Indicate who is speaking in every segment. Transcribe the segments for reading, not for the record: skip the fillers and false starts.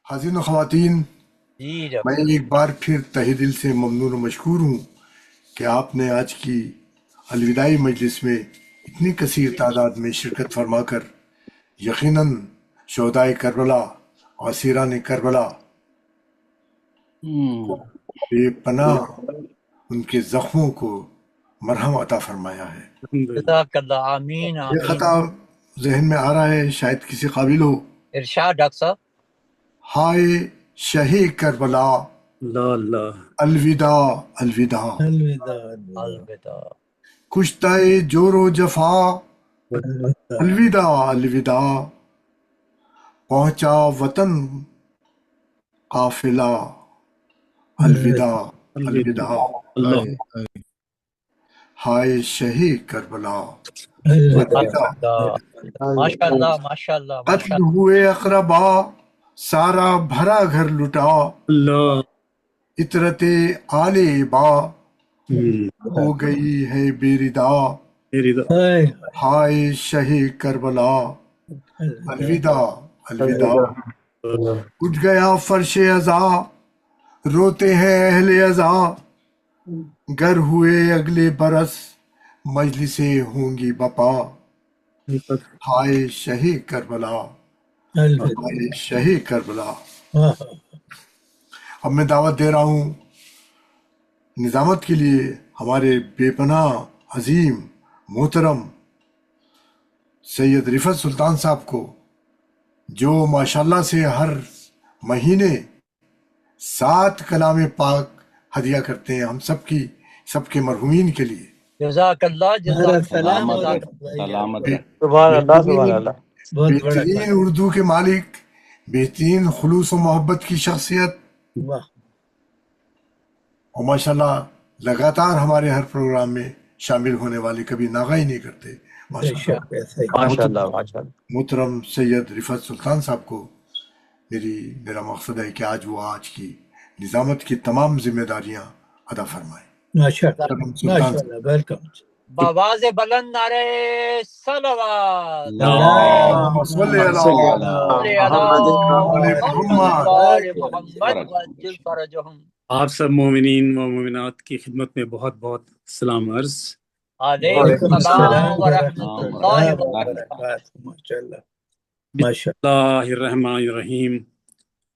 Speaker 1: حاضرین و خواتین،
Speaker 2: جی جب
Speaker 1: میں ایک بار پھر تہہ دل سے ممنون و مشکور ہوں کہ آپ نے آج کی الوداعی مجلس میں اتنی کثیر تعداد میں شرکت فرما کر یقیناً شہدائے کربلا اور اسیران کربلا کو بے پناہ ان کے زخموں کو مرہم عطا فرمایا ہے۔
Speaker 2: جزاک اللہ، آمین
Speaker 1: یہ
Speaker 2: آمین۔
Speaker 1: خطا ذہن میں آ رہا ہے، شاید کسی قابل ہو۔
Speaker 2: ارشاد ڈاکٹر صاحب۔
Speaker 1: ہائے شہ کربلا،
Speaker 3: اللہ اللہ
Speaker 1: الوداع الوداع،
Speaker 2: الوداع۔
Speaker 1: کشتہ جور و جفا، الوداع الوداع، پہنچا وطن قافلہ، الوداع الوداع،
Speaker 3: اللہ
Speaker 1: ہائے شہ کربلا،
Speaker 2: الوداع۔ ماشاء اللہ ماشاء اللہ ماشاء
Speaker 1: قتل ہوئے اقربا، سارا بھرا گھر لٹا،
Speaker 3: اللہ
Speaker 1: عطرت آل با ہو گئی ہے بے ردا،
Speaker 3: میری
Speaker 1: ہائے شہ کربلا، الوداع الوداع، اٹھ گیا فرش ازا، روتے ہیں اہل ازا، گر ہوئے اگلے برس مجلسیں ہوں گی بپا، ہائے شہ کربلا، ہائے شہ کربلا۔ اب میں دعوت دے رہا ہوں نظامت کے لیے ہمارے بے پناہ عظیم محترم سید رفعت سلطان صاحب کو، جو ماشاءاللہ سے ہر مہینے 7 کلام پاک ہدیہ کرتے ہیں ہم سب کے مرحومین کے لیے۔
Speaker 2: جزاک اللہ جزاک
Speaker 4: سلامت
Speaker 2: اللہ۔
Speaker 4: رہے، سلامت رہے۔
Speaker 5: سبحان اللہ سبحان اللہ۔
Speaker 1: بہترین اردو کے مالک، بہترین خلوص و محبت کی شخصیت، اور ماشاءاللہ لگاتار ہمارے ہر پروگرام میں شامل ہونے والے، کبھی ناغہ ہی نہیں کرتے ماشاءاللہ۔
Speaker 5: ماشاء اللہ ماشاء اللہ۔
Speaker 1: محترم سید رفعت سلطان صاحب کو میرا مقصد ہے کہ آج کی نظامت کی تمام ذمہ داریاں ادا فرمائیں۔ محترم سلطان صاحب،
Speaker 2: بآواز بلند نعرہ صلوات۔
Speaker 1: اللہم صلی علی
Speaker 2: صلی
Speaker 1: محمد
Speaker 2: آل محمد وعجل فرجہم۔
Speaker 3: آپ سب مومنین و مومنات کی خدمت میں بہت بہت سلام عرض۔
Speaker 2: علیکم السلام ورحمۃ اللہ وبرکاتہ۔
Speaker 3: بسم اللہ الرحمن الرحیم۔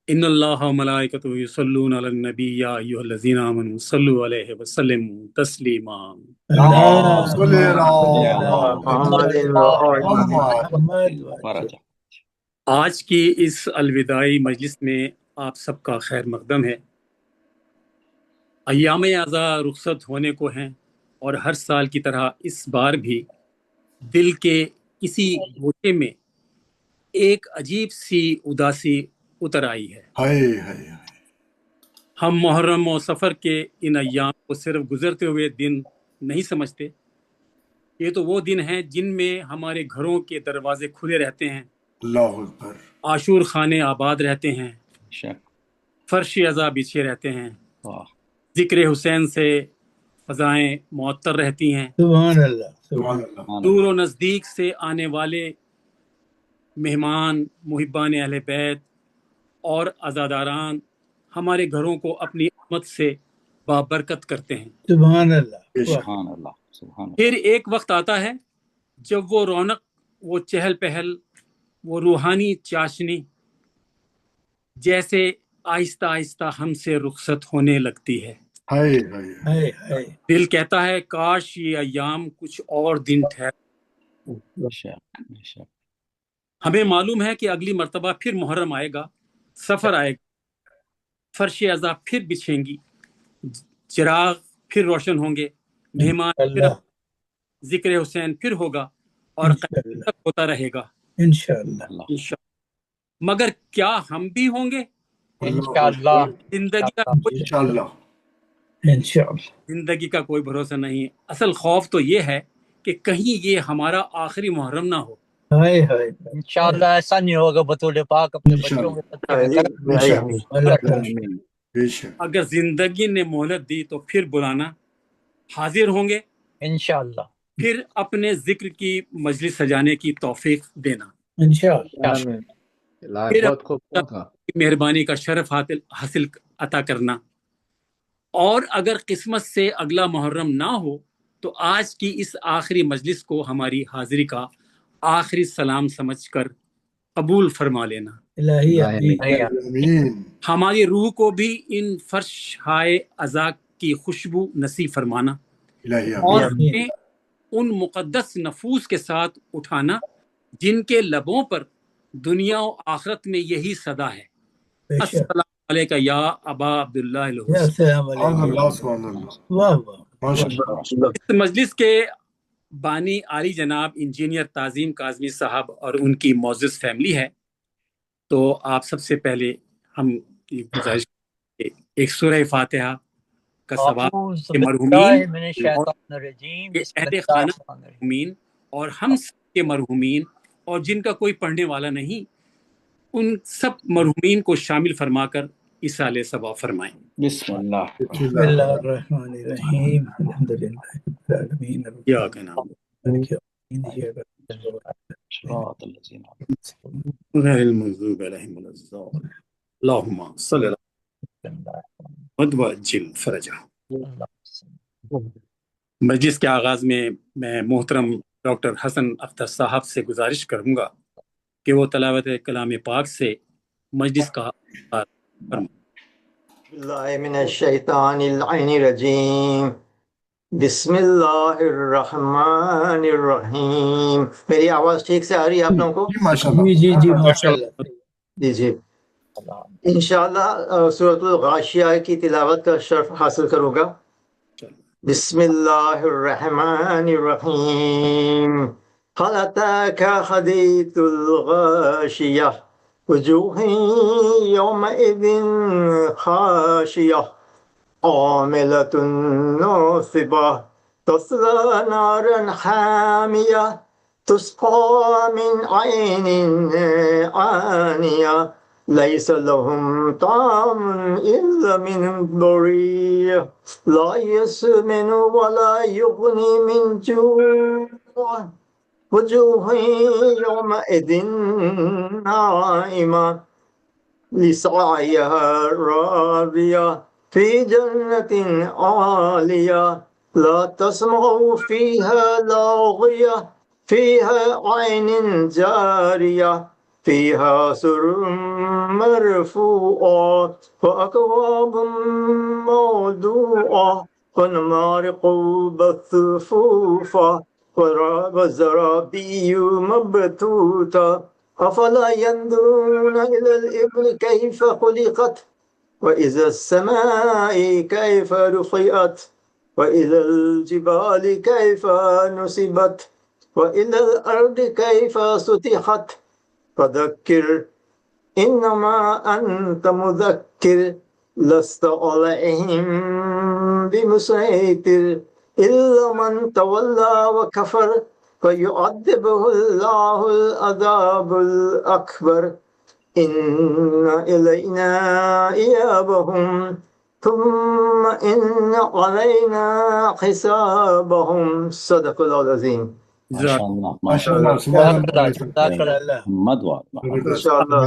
Speaker 3: ان اللہ و ملائکتہ یصلون علی النبی یا ایھا الذین آمنوا صلوا علیہ وسلموا تسلیما۔
Speaker 1: اللہم صلی علی محمد۔
Speaker 3: آج کی اس الوداعی مجلس میں آپ سب کا خیر مقدم ہے۔ ایام اعزاء رخصت ہونے کو ہیں، اور ہر سال کی طرح اس بار بھی دل کے کسی گوشے میں ایک عجیب سی اداسی اتر آئی ہے۔
Speaker 1: ہائے ہائے،
Speaker 3: ہم محرم و سفر کے ان ایام کو صرف گزرتے ہوئے دن نہیں سمجھتے، یہ تو وہ دن ہیں جن میں ہمارے گھروں کے دروازے کھلے رہتے ہیں،
Speaker 1: اللہ اکبر،
Speaker 3: عاشور خانے آباد رہتے ہیں،
Speaker 4: شک،
Speaker 3: فرش عزا بچھے رہتے ہیں،
Speaker 4: واہ،
Speaker 3: ذکر حسین سے فضائیں معطر رہتی ہیں،
Speaker 1: سبحان اللہ،
Speaker 3: دور و نزدیک سے آنے والے مہمان، محبان اہل بیت اور عزاداران ہمارے گھروں کو اپنی آمد سے بابرکت کرتے ہیں۔
Speaker 1: سبحان اللہ،
Speaker 4: سبحان اللہ، سبحان اللہ۔
Speaker 3: پھر ایک وقت آتا ہے جب وہ رونق، وہ چہل پہل، وہ روحانی چاشنی جیسے آہستہ آہستہ ہم سے رخصت ہونے لگتی ہے۔
Speaker 1: ہائے ہائے،
Speaker 3: دل کہتا ہے کاش یہ ایام کچھ اور دن ٹھہر۔
Speaker 4: شک، شک،
Speaker 3: ہمیں معلوم ہے کہ اگلی مرتبہ پھر محرم آئے گا، سفر آئے گا، فرش عزا پھر بچھیں گی، چراغ پھر روشن ہوں گے، مہمان پھر، ذکر حسین پھر ہوگا، اور قیامت تک ہوتا رہے گا
Speaker 1: انشاءاللہ۔
Speaker 3: انشاءاللہ۔ مگر کیا ہم بھی ہوں گے؟
Speaker 2: انشاءاللہ
Speaker 1: انشاءاللہ،
Speaker 3: زندگی کا کوئی بھروسہ نہیں۔ اصل خوف تو یہ ہے کہ کہیں یہ ہمارا آخری محرم نہ ہو۔
Speaker 2: انشاءاللہ ایسا نہیں ہوگا، بطول پاک اپنے بچوں کے
Speaker 4: آمین۔
Speaker 1: بے شک،
Speaker 3: اگر زندگی نے مہلت دی تو پھر بلانا، حاضر ہوں گے،
Speaker 2: انشاءاللہ
Speaker 3: پھر اپنے ذکر کی مجلس سجانے کی توفیق دینا،
Speaker 2: انشاءاللہ۔
Speaker 3: پھر
Speaker 5: بہت خوب تھا۔
Speaker 3: مہربانی کا شرف حاصل عطا کرنا، اور اگر قسمت سے اگلا محرم نہ ہو تو آج کی اس آخری مجلس کو ہماری حاضری کا آخری سلام سمجھ کر قبول فرما لینا۔
Speaker 2: الہی
Speaker 1: آمین۔
Speaker 3: ہماری روح کو بھی ان فرش ہائے عزا کی خوشبو نصیب فرمانا،
Speaker 1: الہی
Speaker 3: اور
Speaker 1: آمین۔
Speaker 3: ہمیں ان مقدس نفوس کے ساتھ اٹھانا جن کے لبوں پر دنیا و آخرت میں یہی صدا ہے، السلام علیکم یا ابا عبداللہ الحسین۔
Speaker 2: السلام
Speaker 1: سبحان
Speaker 2: علیکم۔
Speaker 1: اللہ، سبحان اللہ،
Speaker 2: واہ واہ۔
Speaker 1: ماشاء اللہ۔
Speaker 3: اس مجلس کے بانی عالی جناب انجینئر تعظیم کاظمی صاحب اور ان کی معزز فیملی ہے، تو آپ سب سے پہلے ہم یہ گزارش کریں کہ ایک سورہ فاتحہ کا ثواب
Speaker 2: اعوذ
Speaker 3: کے
Speaker 2: باللہ
Speaker 3: مرحومین
Speaker 2: من
Speaker 3: اور
Speaker 2: الشیطان الرجیم،
Speaker 3: کے
Speaker 2: بسم
Speaker 3: اہل
Speaker 2: اللہ
Speaker 3: خانہ
Speaker 2: الرحمن الرحیم۔
Speaker 3: مرحومین اور ہم سب کے مرحومین اور جن کا کوئی پڑھنے والا نہیں، ان سب مرحومین کو شامل فرما کر اصالِ ثواب فرمائیں۔
Speaker 4: بسم اللہ
Speaker 2: بسم اللہ الرحمن الرحیم، الحمد للہ رب العالمین،
Speaker 3: یا کہ نام
Speaker 2: مالک یوم الدین،
Speaker 4: صراط الذین
Speaker 3: غیر المغضوب علیہم ولا الضالین، اللہم صلی اللہ وعجل فرجہ۔ مجلس کے آغاز میں محترم ڈاکٹر حسن اختر صاحب سے گزارش کروں گا کہ وہ تلاوت کلام پاک سے مجلس کا آغاز فرمائیں۔
Speaker 6: اللہ من الشیطان اللعین الرجیم، بسم اللہ الرحمن الرحیم۔ میری آواز ٹھیک سے آ رہی ہے آپ لوگوں کو؟
Speaker 1: جی ماشاء اللہ۔
Speaker 2: جی جی ماشاء اللہ۔
Speaker 6: جی جی، انشاءاللہ سورۃ الغاشیہ کی تلاوت کا شرف حاصل کروں گا۔ بسم اللہ الرحمن الرحیم، هل أتاك حديث الغاشية وجوه يومئذ خاشية عاملة ناصبة تصلى نارا حامية تسقى من عين آنية ليس لهم طعام إلا من ضريع لا يسمن ولا يغني من جوع وجوه يومئذ ناعمة لسعيها راضية في جنة عالية لا تسمع فيها لاغية فيها عين جارية فيها سرر مرفوعة وأكواب موضوعة ونمارق مصفوفة وزرابي مبثوثة أفلا ينظرون إلى الإبل كيف خلقت وإذا السماء كيف رفعت وإلى الجبال كيف نصبت وإلى الأرض كيف سطحت فذكر إنما أنت مذكر لست عليهم بمسيطر إلا من تولى وكفر فيعذبه الله العذاب الأكبر إن إلينا إيابهم ثم إن علينا حسابهم صدق الله العظيم۔
Speaker 1: ماشاء اللہ، سبحان اللہ۔
Speaker 2: جزاک اللہ۔
Speaker 4: محمد وعلى
Speaker 6: انشاءاللہ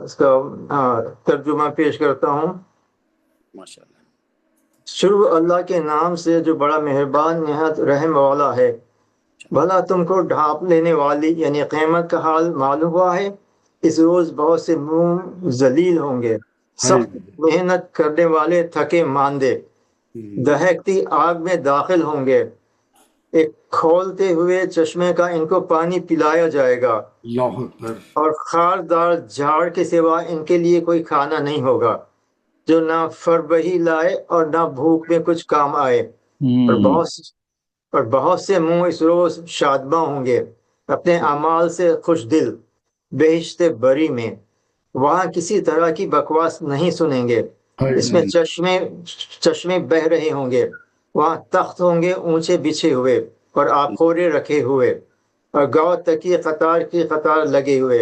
Speaker 6: اس کا ترجمہ پیش کرتا ہوں۔
Speaker 3: ماشاء اللہ۔
Speaker 6: شروع اللہ کے نام سے جو بڑا مہربان نہایت رحم والا ہے۔ بھلا تم کو ڈھانپ لینے والی یعنی قیامت کا حال معلوم ہوا ہے؟ اس روز بہت سے منہ ذلیل ہوں گے، سخت محنت کرنے والے تھکے ماندے دہکتی آگ میں داخل ہوں گے، ایک کھولتے ہوئے چشمے کا ان کو پانی پلایا جائے گا،
Speaker 1: اللہ اکبر۔ اور
Speaker 6: اور خاردار جھاڑ کے سوا ان کے لیے کوئی کھانا نہیں ہوگا جو نہ فربہی لائے اور نہ بھوک میں کچھ کام آئے۔ اور بہت سے منہ اس روز شادماں ہوں گے، اپنے اعمال سے خوش دل، بہشت بری میں، وہاں کسی طرح کی بکواس نہیں سنیں گے، اس میں چشمے بہہ رہے ہوں گے، وہاں تخت ہوں گے اونچے بچھے ہوئے اور آبخورے رکھے ہوئے، اور گاؤ تکیے قطار کی قطار لگے ہوئے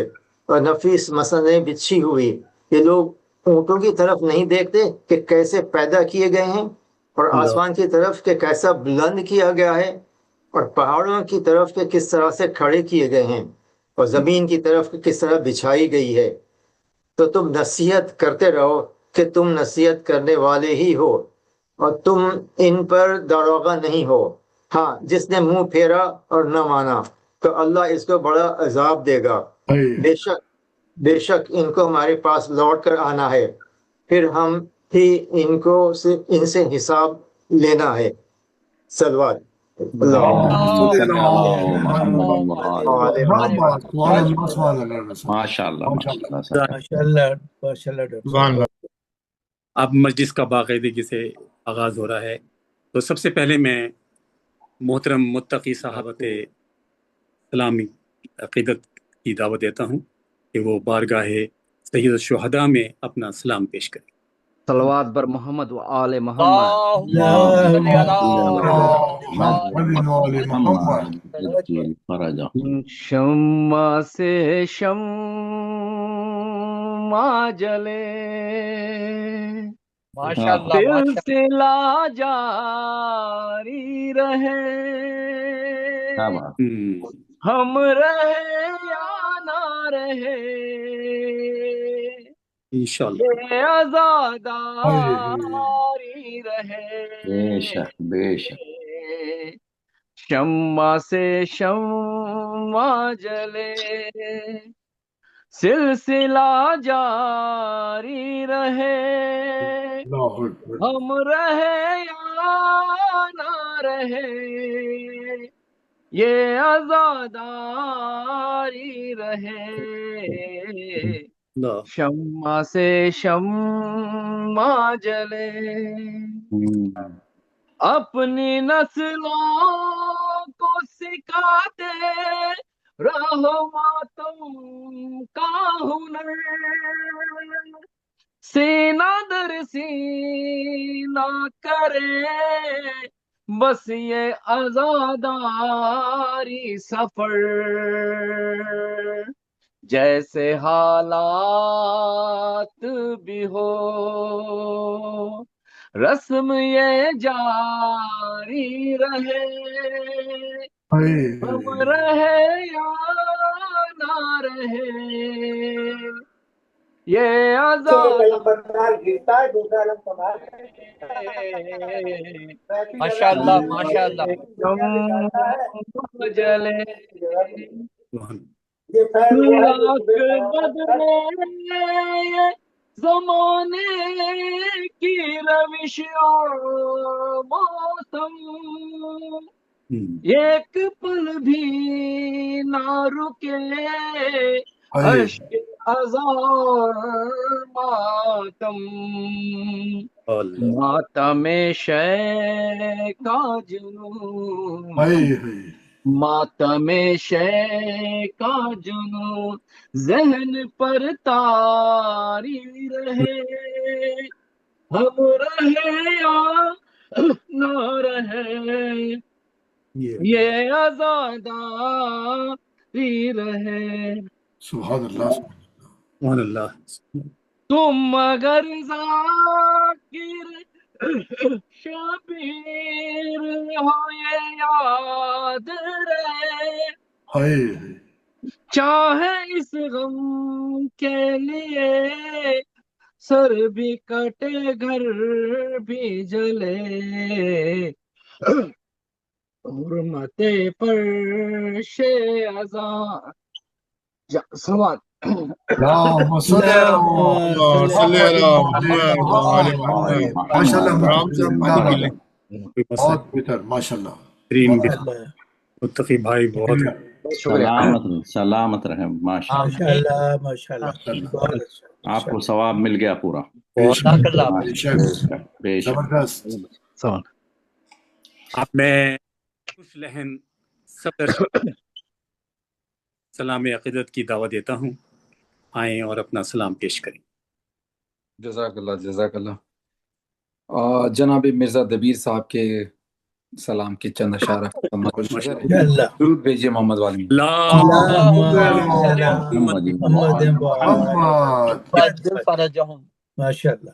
Speaker 6: اور نفیس مسندیں بچھی ہوئی۔ یہ لوگ اونٹوں کی طرف نہیں دیکھتے کہ کیسے پیدا کیے گئے ہیں، اور آسمان کی طرف کہ کیسا بلند کیا گیا ہے، اور پہاڑوں کی طرف کہ کس طرح سے کھڑے کیے گئے ہیں، اور زمین کی طرف کہ کس طرح بچھائی گئی ہے۔ تو تم نصیحت کرتے رہو کہ تم نصیحت کرنے والے ہی ہو اور تم ان پر داروغہ نہیں ہو۔ ہاں جس نے منہ پھیرا اور نہ مانا تو اللہ اس کو بڑا عذاب دے گا۔ بے شک ان کو ہمارے پاس لوٹ کر آنا ہے، پھر ہم ہی ان سے حساب لینا ہے۔ صلوات
Speaker 4: ماشاء اللہ
Speaker 2: ماشاء اللہ ماشاء اللہ۔
Speaker 3: اب مجلس کا باقاعدگی سے آغاز ہو رہا ہے، تو سب سے پہلے میں محترم متقی صاحبت اسلامی عقیدت کی دعوت دیتا ہوں کہ وہ بارگاہ سید الشہداء میں اپنا سلام پیش کریں۔
Speaker 7: صلوات بر محمد و آل محمد۔ شمع سے شمع جلے سلسلہ جاری رہے، ہم رہے یا نہ رہے،
Speaker 3: انشاءاللہ
Speaker 7: یہ عزاداری رہے۔
Speaker 4: بے شک بے شک۔
Speaker 7: شمع سے شمع جلے سلسلہ جاری رہے، ہم رہے یا نہ رہے، یہ عزاداری رہے۔ شمع سے شمع جلے، اپنی نسلوں کو سکھاتے رہو ماتم کا ہنر، سینہ در سینہ کرے بس یہ عزاداری سفر، جیسے حالات بھی ہو رسم یہ جاری رہے، ہم رہے یا نہ رہے، یہ عذاب
Speaker 2: ماشاء اللہ ماشاء اللہ۔
Speaker 7: جلے بدلے زمانے کی روش اور موسم، ایک پل بھی نہ رکے اشک ازار ماتم، ماتم شے کا جنون، ماتم شے کا جنون ذہن پر تاری رہے، ہم رہے یا نہ رہے، یہ عزاداری رہے۔
Speaker 1: سبحان اللہ
Speaker 3: سبحان اللہ۔
Speaker 7: تم اگر ذاکر شبیر ہو یہ یاد رہے، چاہے اس غم کے لیے سر بھی کٹے گھر بھی جلے، حرمت پر شے ازاں سوال
Speaker 1: بہت بہتر ماشاء اللہ۔
Speaker 3: متقی بھائی بہت
Speaker 4: سلامت رہیں ماشاء اللہ۔
Speaker 2: ماشاء اللہ
Speaker 4: آپ کو ثواب مل گیا پورا۔
Speaker 1: زبردست۔
Speaker 3: اب میں خوش لہن صدر سلام عقیدت کی دعوت دیتا ہوں، آئیں اور اپنا سلام پیش کریں۔
Speaker 8: جزاک اللہ جزاک اللہ۔ جناب مرزا دبیر صاحب کے سلام کے چند اشارہ درود بھیجیے محمد والی
Speaker 2: ماشاء اللہ۔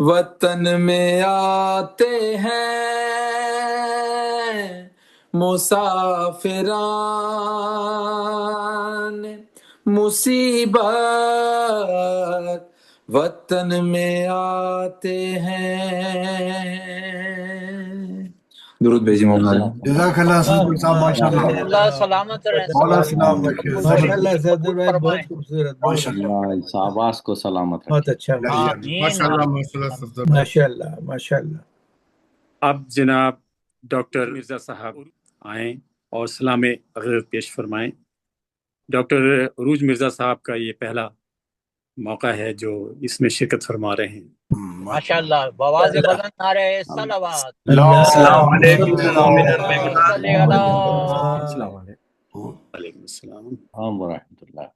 Speaker 8: وطن میں آتے ہیں مسافران، مصیبت وطن میں آتے ہیں۔ درود بھیجی محمد۔
Speaker 1: جزاک اللہ صدر صاحب، ماشاء اللہ،
Speaker 2: اللہ سلامت رہے،
Speaker 1: مولا سلام رکھے،
Speaker 5: ماشاءاللہ
Speaker 1: زبردست،
Speaker 5: صدر بھائی، بہت خوبصورت، بہت
Speaker 1: ماشاء اللہ،
Speaker 4: اللہ شہباز کو سلامت
Speaker 5: بہت
Speaker 4: رکھے۔
Speaker 5: اچھا،
Speaker 2: آمین
Speaker 5: ماشاءاللہ ماشاءاللہ۔
Speaker 3: اب جناب ڈاکٹر مرزا صاحب آئیں اور سلام اغیرت پیش فرمائیں۔ ڈاکٹر عروج مرزا صاحب کا یہ پہلا موقع ہے جو اس میں شرکت فرما رہے ہیں۔
Speaker 2: ماشاءاللہ، بواز بلند نعرہ صلوات،
Speaker 1: السلام علیکم،
Speaker 3: وعلیکم السلام
Speaker 4: ورحمۃ اللہ۔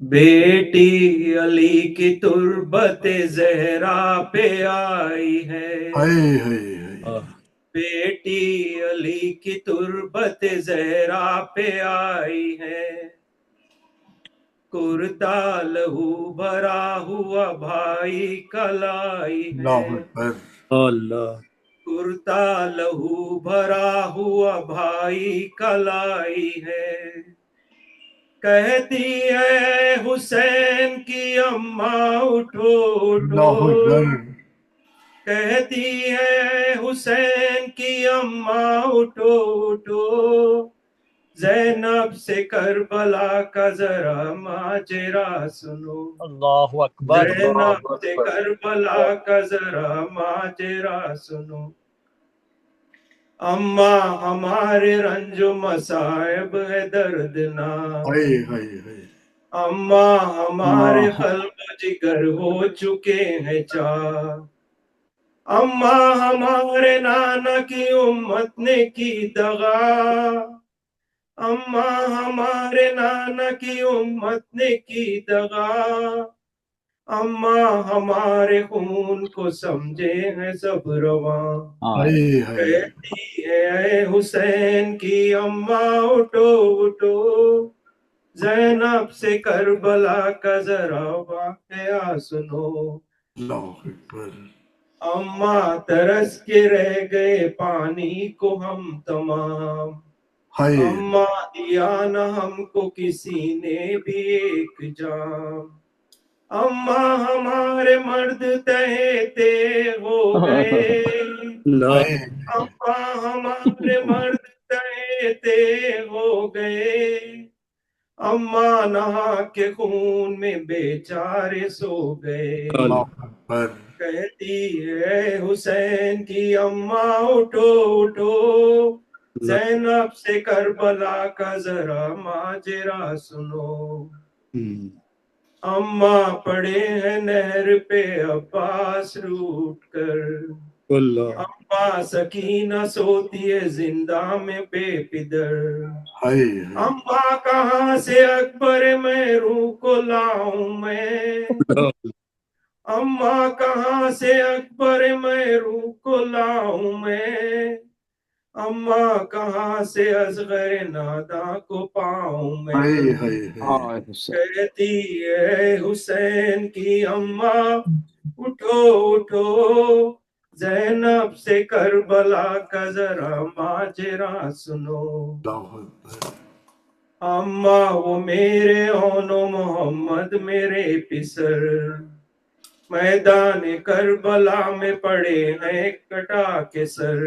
Speaker 9: بیٹی علی کی تربت زہرا پہ آئی ہے، بیٹی علی کی تربت زہرا پہ آئی ہے، کرتا لہو بھرا ہوا بھائی کلائی ہے،
Speaker 3: اللہ،
Speaker 9: کرتا لہو بھرا ہوا بھائی کلائی ہے، کہتی ہے حسین کی اماں اٹھو اٹھو، کہتی ہے حسین کی اماں اٹھو اٹھو، زینب سے کربلا کا ذرا ماجرا سنو،
Speaker 2: اللہ اکبر،
Speaker 9: زینب سے کربلا کا ذرا ماجرا سنو، اماں ہمارے رنج و مصائب ہے دردناک، اماں ہمارے قلب و جگر ہو چکے ہیں چاک، اماں ہمارے نانا کی امت نے کی دغا، اماں ہمارے نانا کی امت نے کی دغا، اماں ہمارے خون کو سمجھے ہیں سب رواں، کہتی ہے اے حسین کی اماں اٹھو اٹھو، زینب سے کربلا کا ذرا واقعہ سنو، اماں ترس کے رہ گئے پانی کو ہم تمام، اماں دیا نہ ہم کو کسی نے بھی ایک جام، اماں ہمارے مرد تہے تیغ ہو گئے، اماں ہمارے مرد تہے تیغ ہو گئے، اماں نہا کے خون میں بیچارے سو گئے، کہتی ہے حسین کی اماں اٹھو اٹھو، زینب سے کربلا کا ذرا ماجرا سنو، اماں پڑے ہیں نہر پہ عباس روٹ کر، اماں سکینہ سوتی ہے زندہ میں بے پدر، اماں کہاں سے اکبر میں روح کو لاؤں میں، اماں کہاں سے اکبر میں روح کو لاؤں میں، اماں کہاں سے اصغر ناداں کو پاؤں میں، کہتی ہے حسین کی اماں اٹھو اٹھو، زینب سے کربلا کا ذرا ماجرا سنو، اماں وہ میرے اون و محمد میرے پسر، میدان کربلا میں پڑے ہیں کٹا کے سر،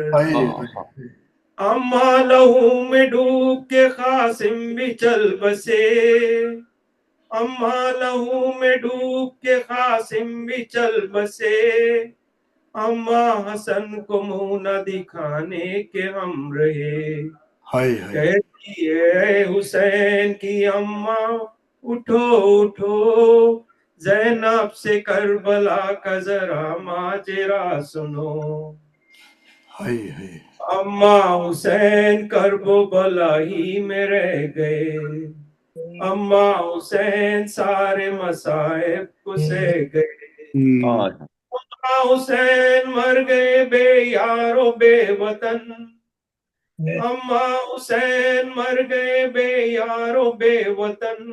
Speaker 9: اماں لہو میں ڈوب کے قاسم بھی چل بسے، اماں لہو میں ڈوب کے قاسم بھی چل بسے، اماں حسن کو منہ نہ دکھانے کے ہم رہے، کہتی ہے حسین کی اماں اٹھو اٹھو، زینب سے کربلا کا ذرا ماجرا سنو، اماں حسین کرب و بلا ہی میں رہ گئے، اماں حسین سارے مصائب کو سہ گئے، اماں حسین مر گئے بے یار و بے وطن، اماں حسین مر گئے بے یار و بے وطن،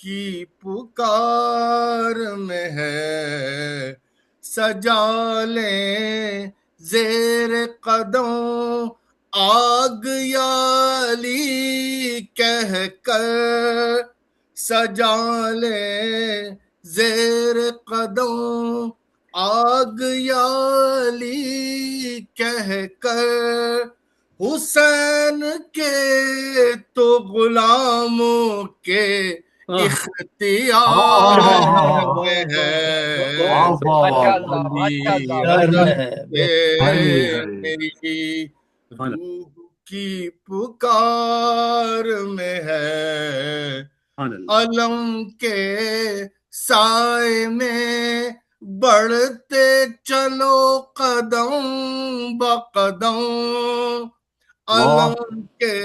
Speaker 10: کی پکار میں ہے، سجا لیں زیر قدم آگ یا علی کہہ کر، سجا لیں زیر قدم آگ یا علی کہہ کر، حسین کے تو غلاموں کے اختیار میں ہے، میری روح کی پکار میں ہے، علم کے سائے میں بڑھتے چلو قدم بقدم، علم کے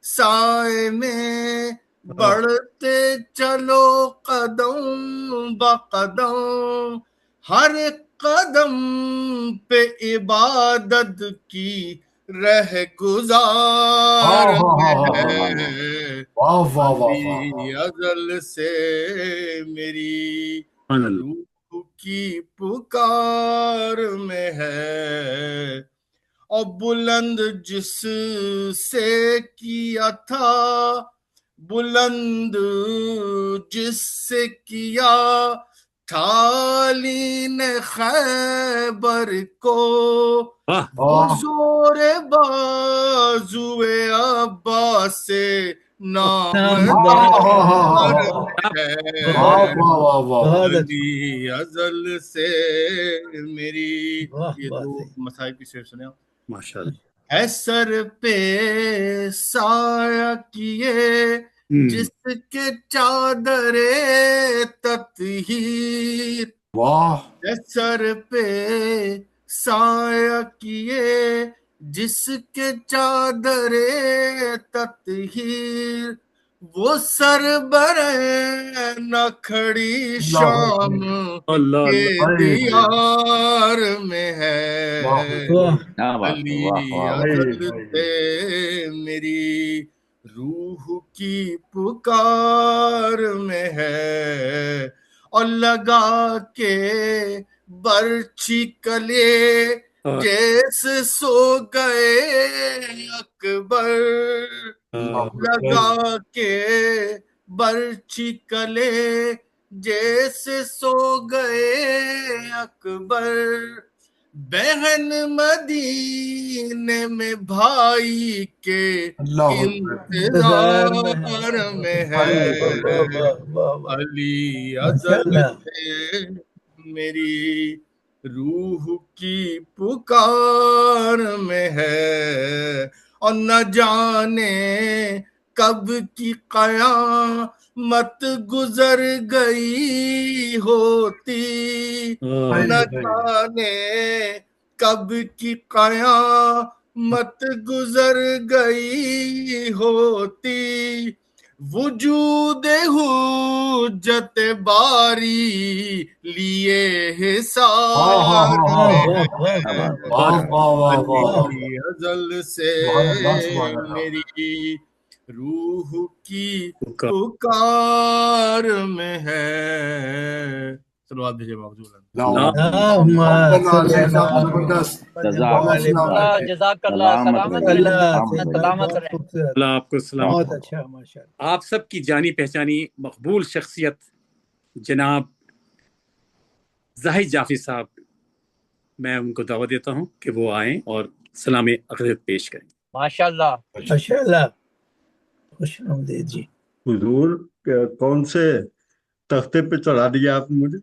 Speaker 10: سائے میں بڑھتے چلو قدم بقدم، ہر قدم پہ عبادت کی رہ گزار ہے، علی ازل سے میری روح کی پکار میں ہے، اور بلند جس سے کیا تھا، بلند جس سے کیا تھا علی نے خیبر کو، زور بازوئے عباس سے نامدار ہے، علی ازل سے میری، یہ دو مسائل کی شعر سنیں
Speaker 3: ماشاءاللہ،
Speaker 10: ہے سر پہ سایہ کیے جس کے چادر تطہیر، ہے سر پہ سایہ کیے جس کے چادر تطہیر، وہ سر برے نہ کھڑی شام کے دیار میں ہے، علی ازل سے میری روح کی پکار میں ہے، اور لگا کے برچھی کلے جیسے سو گئے اکبر، لگا کے برچھی کلے جیسے سو گئے اکبر، بہن مدینے میں بھائی کے انتظار میں ہے، علی ازل سے میری روح کی پکار میں ہے، اور نہ جانے کب کی قیامت گزر گئی ہوتی، نہ جانے کب کی قیامت گزر گئی ہوتی، وجود حجت باری لیے حصار میں، علی ازل سے میری روح کی پکار میں ہے، صلوات بھیجے موجود
Speaker 2: جزاک اللہ، سلامت رہے، سلامت رہے،
Speaker 3: اللہ آپ کو سلامت۔
Speaker 5: بہت اچھا، ماشاء اللہ۔
Speaker 3: آپ سب کی جانی پہچانی مقبول شخصیت جناب زاہد جعفری صاحب، میں ان کو دعوت دیتا ہوں کہ وہ آئیں اور سلام عقیدت پیش کریں۔
Speaker 2: ماشاء اللہ،
Speaker 5: ماشاء اللہ، خوش آمدید جی۔
Speaker 11: حضور کون سے تختے پہ چڑھا دیا آپ نے مجھے؟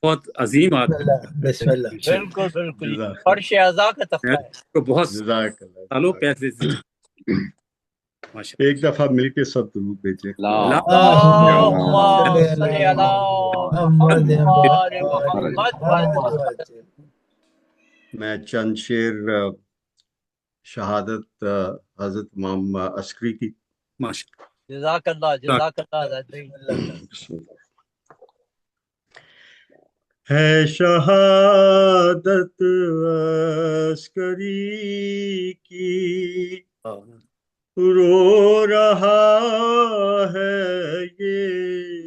Speaker 3: بہت عظیم آدمی،
Speaker 5: بسم اللہ،
Speaker 2: بالکل بالکل، فرش اعضاء کا تختہ ہے،
Speaker 3: کو بہت
Speaker 11: جزاک اللہ۔
Speaker 3: سالوں پہلے سے
Speaker 11: ایک دفعہ مل کے سب درود بھیجے۔
Speaker 2: اللہم صلی علی محمد۔
Speaker 11: میں چند شعر شہادت حضرت امام عسکری کی۔
Speaker 2: جزاک اللہ، جزاک اللہ۔
Speaker 11: ہے شہادت عسکری کی، رو رہا ہے یہ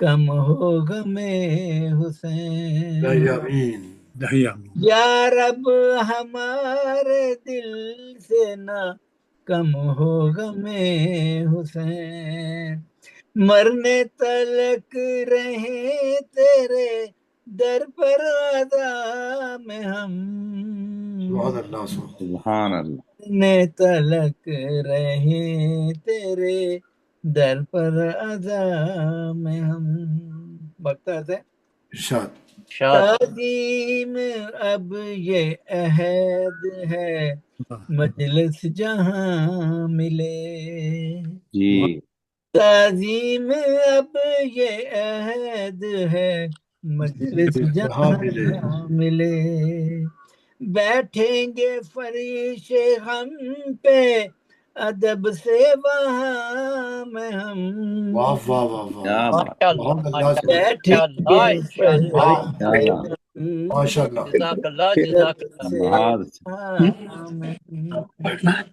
Speaker 5: کم ہو غمِ حسین.
Speaker 1: آمین.
Speaker 5: یا رب ہمارے دل سے نہ کم ہو غمِ حسین. مرنے تلک رہے تیرے در پر عزا میں ہم.
Speaker 1: سبحان اللہ.
Speaker 4: سبحان اللہ.
Speaker 5: مرنے تلک رہے تیرے در پر عزا میں ہم. بکتا ہے
Speaker 1: ارشاد.
Speaker 5: تعظیم اب یہ عہد ہے مجلس جہاں ملے.
Speaker 4: جی
Speaker 5: تعظیم اب یہ عہد ہے مجلس جہاں ملے. بیٹھیں گے فرش ہم پہ ادب سے وہاں میں ہم.
Speaker 1: واہ واہ واہ
Speaker 4: کیا
Speaker 1: واہ.
Speaker 4: بات.
Speaker 1: بہت اللہ سے. ماشاء اللہ.
Speaker 2: جزاک اللہ جزاک
Speaker 4: بہت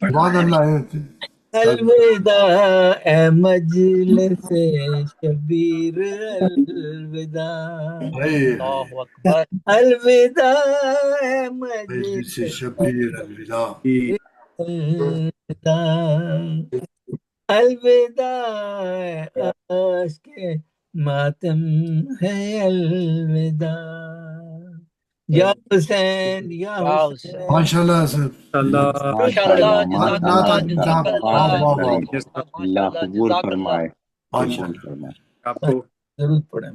Speaker 1: سبحان اللہ.
Speaker 5: الوداع اے مجلس شبیر الوداع.
Speaker 2: اللہ اکبر.
Speaker 5: الوداع اے
Speaker 1: مجلس شبیر الوداع.
Speaker 5: الوداع عاشق ماتم ہے الوداع. یا حسین یا حسین.
Speaker 1: ماشاء اللہ سر.
Speaker 2: ماشاءاللہ جزاک اللہ جزاک
Speaker 4: اللہ قبول فرمائے.
Speaker 3: آپ کو
Speaker 5: ضرور پڑھیں.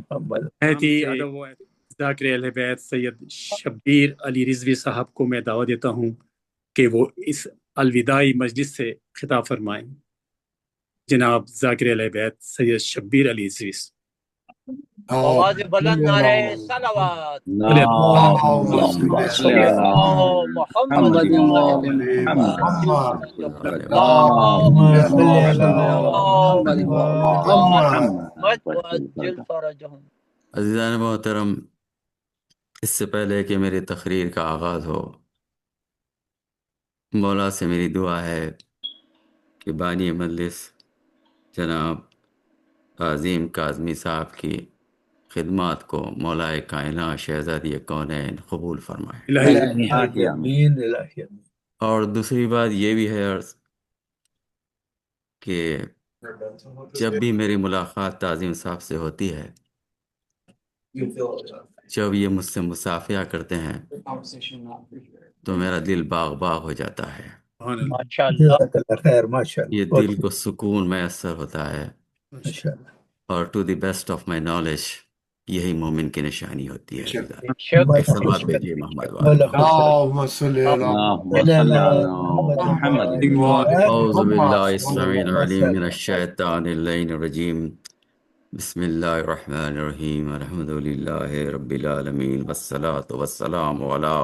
Speaker 3: ذاکر اہل بیت سید شبیر علی رضوی صاحب کو میں دعوت دیتا ہوں کہ وہ اس الوداعی مجلس سے خطاب فرمائیں. جناب ذاکر اہل بیت سید شبیر علی رضوی.
Speaker 2: آواز بلند نعرہ صلوات.
Speaker 12: عزیزان محترم، اس سے پہلے کہ میری تقریر کا آغاز ہو، مولا سے میری دعا ہے کہ بانی مجلس جناب عظیم کاظمی صاحب کی خدمات کو مولا کائنات شہزادی کونین قبول فرمائے. اور دوسری بات یہ بھی ہے عرض کہ جب بھی میری ملاقات تعظیم صاحب سے ہوتی ہے، جب یہ مجھ سے مصافحہ کرتے ہیں تو میرا دل باغ باغ ہو جاتا ہے. یہ دل کو سکون میسر ہوتا ہے. اور to the best of my knowledge یہی مومن کی نشانی ہوتی ہے. صلوات بھیجیے محمد والے. اعوذ باللہ السمیع العلیم من الشیطان اللعین الرجیم. بسم اللہ الرحمن الرحیم. الحمد للہ رب العالمین والصلاة والسلام علی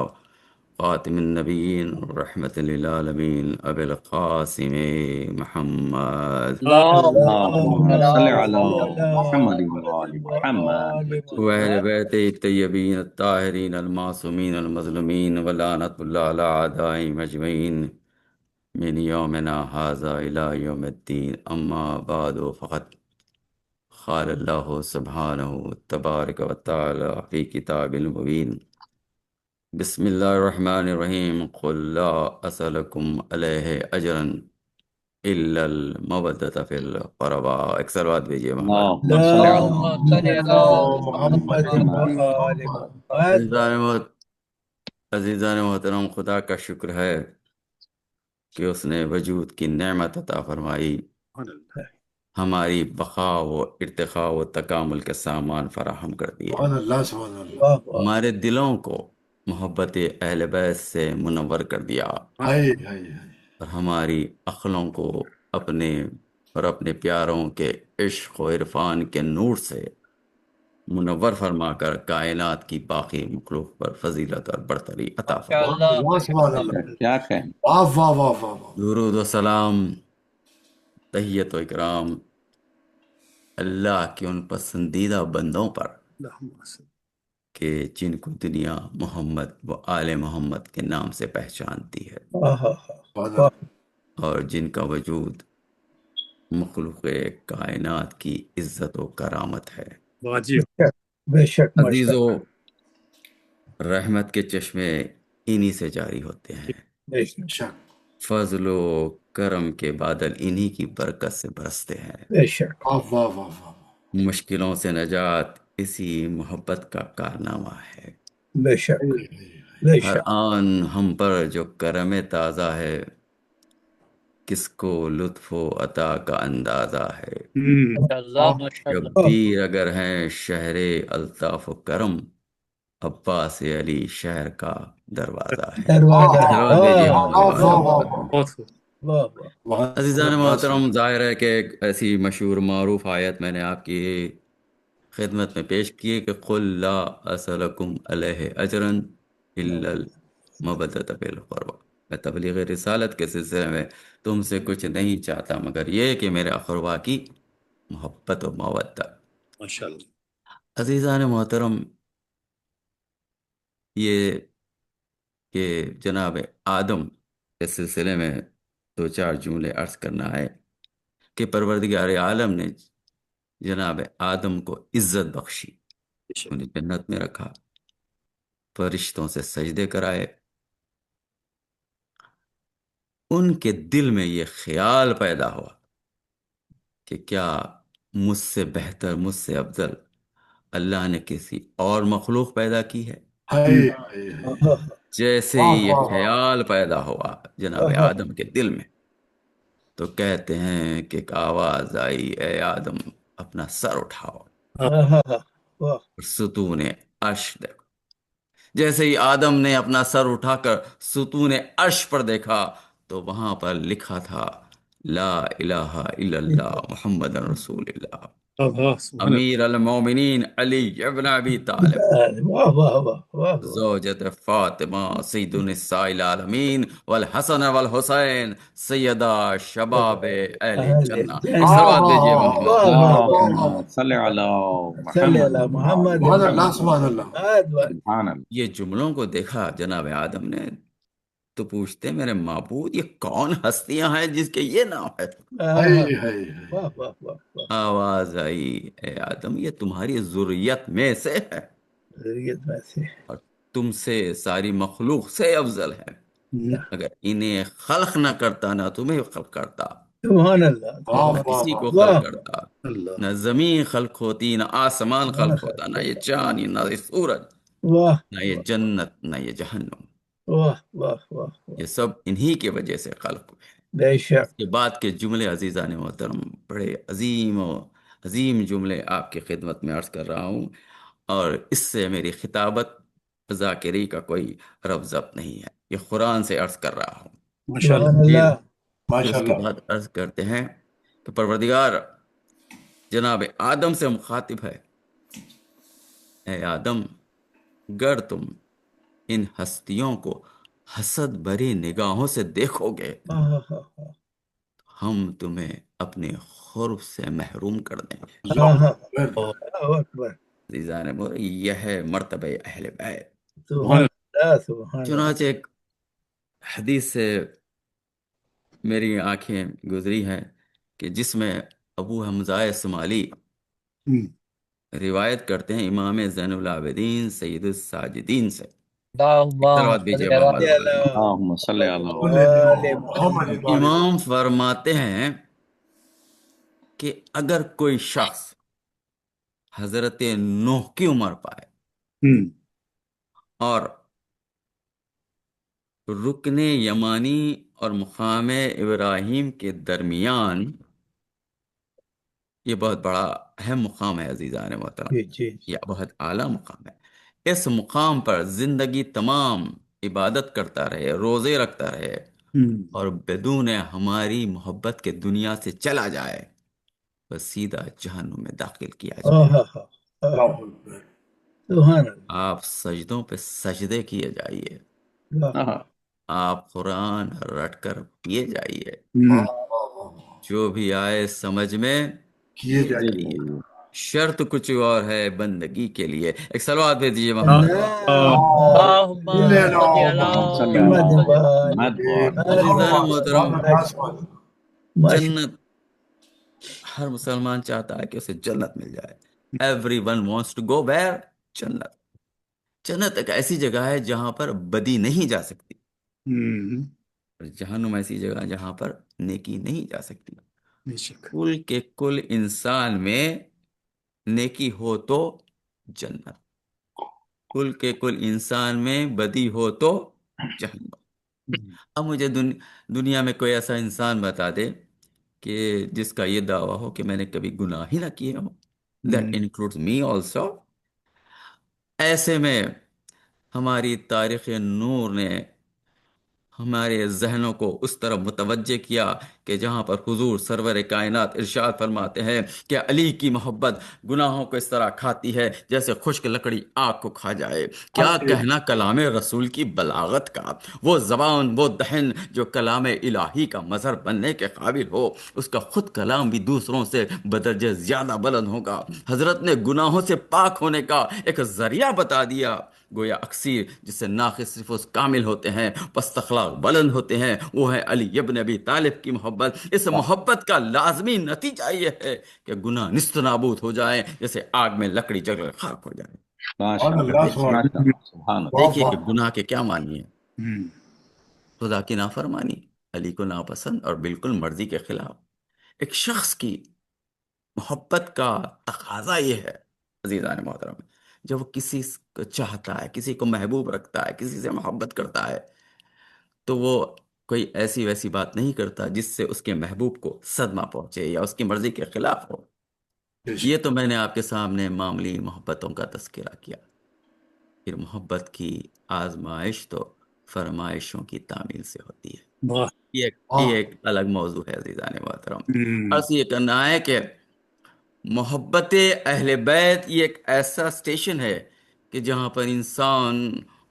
Speaker 12: خاتم النبیین رحمت للعالمین ابی القاسم محمد وأہل بیت الطیبین الطاہرین المعصومین المظلومین ولعنۃ اللہ علی اعدائہم اجمعین من یومنا ھذا الی یوم الدین. اما بعد فقط قال اللہ سبحانہ تبارک و تعالی فی کتاب المبین. بسم اللہ الرحمن الرحیم. قل لا اسألکم علیہ اجرا الا المودۃ فی القربى. ایک صلوات بھیجیے محمد. عزیزان محترم، خدا کا شکر ہے کہ اس نے وجود کی نعمت عطا فرمائی، ہماری بقا و ارتقاء و تکامل کے سامان فراہم کر دیے، ہمارے دلوں کو محبت اہل بیت سے منور کر دیا، اور ہماری عقلوں کو اپنے پیاروں کے عشق و عرفان کے نور سے منور فرما کر کائنات کی باقی مخلوق پر فضیلت اور برتری عطا فرمائے. درود و سلام، تحیت و اکرام اللہ کے ان پسندیدہ بندوں پر کہ جن کو دنیا محمد و آل محمد کے نام سے پہچانتی ہے، اور جن کا وجود مخلوق کائنات کی عزت و کرامت ہے.
Speaker 3: واجب
Speaker 5: بے شک ماشاء
Speaker 12: عزیزو، رحمت کے چشمے انہی سے جاری ہوتے ہیں،
Speaker 5: بے شک
Speaker 1: شک
Speaker 12: فضل و کرم کے بادل انہی کی برکت سے برستے ہیں،
Speaker 5: بے شک
Speaker 1: واہ واہ واہ واہ
Speaker 12: مشکلوں سے نجات اسی محبت کا کارنامہ ہے،
Speaker 5: بے شک بے
Speaker 12: ہر
Speaker 5: شک
Speaker 12: آن ہم پر جو کرم تازہ ہے، کس کو لطف و عطا کا اندازہ ہے،
Speaker 2: ماشاءاللہ
Speaker 12: جو
Speaker 2: ماشاءاللہ
Speaker 12: پیر اگر ہیں شہر الطاف و کرم، عباس علی شہر کا دروازہ ہے۔
Speaker 5: دروازہ ہے۔
Speaker 12: جواب دیجیے
Speaker 5: واہ
Speaker 12: محمد
Speaker 1: واہ
Speaker 12: والی۔
Speaker 1: واہ
Speaker 3: بہت
Speaker 5: واہ واہ
Speaker 1: واہ
Speaker 12: عزیزان
Speaker 1: واہ
Speaker 12: محترم، ظاہر ہے کہ ایک ایسی مشہور معروف آیت میں نے آپ کی خدمت میں پیش کی ہے کہ قُل لا اسألکم علیہ اجرا الا المودۃ فی القربى، میں تبلیغ رسالت کے سلسلے میں تم سے کچھ نہیں چاہتا مگر یہ کہ میرے اقربا کی محبت و مودت۔
Speaker 3: ماشاءاللہ۔
Speaker 12: عزیزان محترم، یہ کہ جناب آدم اس سلسلے میں دو چار جملے عرض کرنا ہے کہ پروردگار عالم نے جناب آدم کو عزت بخشی، انہیں جنت میں رکھا، فرشتوں سے سجدے کرائے، ان کے دل میں یہ خیال پیدا ہوا کہ کیا مجھ سے بہتر، مجھ سے افضل اللہ نے کسی اور مخلوق پیدا کی ہے؟ جیسے ہی یہ خیال پیدا ہوا جناب آدم کے دل میں تو کہتے ہیں کہ ایک آواز آئی، اے آدم اپنا سر اٹھاؤ، ستون عرش دیکھو۔ جیسے ہی آدم نے اپنا سر اٹھا کر ستون عرش پر دیکھا تو وہاں پر لکھا تھا لا الہ الا اللہ محمد رسول اللہ، امیر المومنین علی ابن ابی طالب،
Speaker 5: واہ واہ واہ واہ
Speaker 12: زوجت فاطمہ سید النساء العالمین والحسن والحسین سیدہ شباب اہل جنہ۔ ایک صلوات بھیجیے محمد۔
Speaker 4: اللہم صلی علی
Speaker 5: صلی
Speaker 4: محمد
Speaker 5: علی محمد
Speaker 1: سبحان اللہ سبحان اللہ
Speaker 4: سبحان اللہ۔
Speaker 12: یہ جملوں کو دیکھا جناب آدم نے تو پوچھتے میرے معبود یہ کون ہستیاں ہیں جس کے یہ نام ہے؟
Speaker 5: واہ واہ واہ واہ
Speaker 12: آواز آئی، اے آدم یہ تمہاری ذریت میں سے ہے
Speaker 5: ذریت میں سے
Speaker 12: اور تم سے ساری مخلوق سے افضل ہے، اگر انہیں خلق نہ کرتا نہ تمہیں خلق کرتا،
Speaker 5: سبحان اللہ
Speaker 12: نہ کسی کو
Speaker 5: واہ
Speaker 12: خلق کرتا، نہ زمین خلق ہوتی، نہ آسمان خلق ہوتا، نہ یہ چاند نہ یہ سورج،
Speaker 5: واہ
Speaker 12: نہ یہ جنت نہ یہ جہنم،
Speaker 5: واہ واہ واہ
Speaker 12: یہ سب انہی کی وجہ سے خلق ہوئے ہیں۔
Speaker 5: بے شک
Speaker 12: اس کے بعد کے جملے عزیزان محترم بڑے عظیم جملے آپ کی خدمت میں عرض کر رہا ہوں، اور اس سے میری خطابت ذاکری کا کوئی رب ضبط نہیں ہے، یہ قرآن سے عرض کر رہا ہوں۔
Speaker 5: سبحان اللہ
Speaker 12: پھر اس کے بعد عرض کرتے ہیں کہ پروردگار جناب آدم سے مخاطب ہے، اے آدم گر تم ان ہستیوں کو حسد بری نگاہوں سے دیکھو گے ہم تمہیں اپنے قرب سے محروم کر دیں گے۔ عزیزان یہ ہے مرتبہ اہل بیت۔
Speaker 5: سبحان اللہ سبحان اللہ
Speaker 12: چنانچہ ایک حدیث سے میری آنکھیں گزری ہیں کہ جس میں ابو حمزہ اسماعیلی روایت کرتے ہیں امام زین العابدین سید الساجدین سے، صلوات بھیجیے محمد۔
Speaker 4: اللہم صلی علی محمد۔
Speaker 12: امام فرماتے ہیں کہ اگر کوئی شخص حضرت نوح کی عمر پائے اور رکن یمانی اور مقام ابراہیم کے درمیان، یہ بہت بڑا اہم مقام ہے عزیزان محترم، یہ بہت اعلیٰ مقام ہے، اس مقام پر زندگی تمام عبادت کرتا رہے، روزے رکھتا رہے اور بدون ہماری محبت کے دنیا سے چلا جائے بس سیدھا جہنم میں داخل کیا جائے۔ آپ سجدوں پہ سجدے کیے جائیے، آپ قرآن رٹ کر پیے جائیے، جو بھی آئے سمجھ میں کیے جائیے، شرط کچھ اور ہے بندگی کے لیے۔ ایک صلوات بھیج دیجیے محمد۔ جنت ہر مسلمان چاہتا ہے کہ اسے جنت مل جائے، every one wants to go where? جنت. جنت ایک ایسی جگہ ہے جہاں پر بدی نہیں جا سکتی، اور جہنم ایسی جگہ جہاں پر نیکی نہیں جا سکتی. کل کے کل انسان میں نیکی ہو تو جنت، کل کے کل انسان میں بدی ہو تو جہنم. اب مجھے دنیا میں کوئی ایسا انسان بتا دے کہ جس کا یہ دعویٰ ہو کہ میں نے کبھی گناہ ہی نہ کیے ہوں. That includes me also. ایسے میں ہماری تاریخ نور نے ہمارے ذہنوں کو اس طرح متوجہ کیا کہ جہاں پر حضور سرور کائنات ارشاد فرماتے ہیں کہ علی کی محبت گناہوں کو اس طرح کھاتی ہے جیسے خشک لکڑی آگ کو کھا جائے. کیا کہنا کلام رسول کی بلاغت کا، وہ زبان وہ دہن جو کلام الہی کا مظہر بننے کے قابل ہو، اس کا خود کلام بھی دوسروں سے بدرجہ زیادہ بلند ہوگا. حضرت نے گناہوں سے پاک ہونے کا ایک ذریعہ بتا دیا. گویا اکثیر جس سے ناقص صرف اس کامل ہوتے ہیں، پست اخلاق بلند ہوتے ہیں، وہ ہے علی ابن ابی طالب کی محبت. اس محبت کا لازمی نتیجہ یہ ہے کہ گناہ نست نابود ہو جائیں جیسے آگ میں لکڑی جل خاک ہو جائے. دیکھیے کہ گناہ کے کیا معنی ہے. خدا کی نافرمانی، علی کو ناپسند اور بالکل مرضی کے خلاف. ایک شخص کی محبت کا تقاضا یہ ہے عزیزان محترم، جب وہ کسی کو چاہتا ہے، کسی کو محبوب رکھتا ہے، کسی سے محبت کرتا ہے، تو وہ کوئی ایسی ویسی بات نہیں کرتا جس سے اس کے محبوب کو صدمہ پہنچے یا اس کی مرضی کے خلاف ہو. یہ تو میں نے آپ کے سامنے معمولی محبتوں کا تذکرہ کیا. پھر محبت کی آزمائش تو فرمائشوں کی تعمیل سے ہوتی ہے. یہ ایک الگ موضوع ہے عزیزان محترم. عرض یہ کرنا ہے کہ محبت اہل بیت یہ ایک ایسا سٹیشن ہے کہ جہاں پر انسان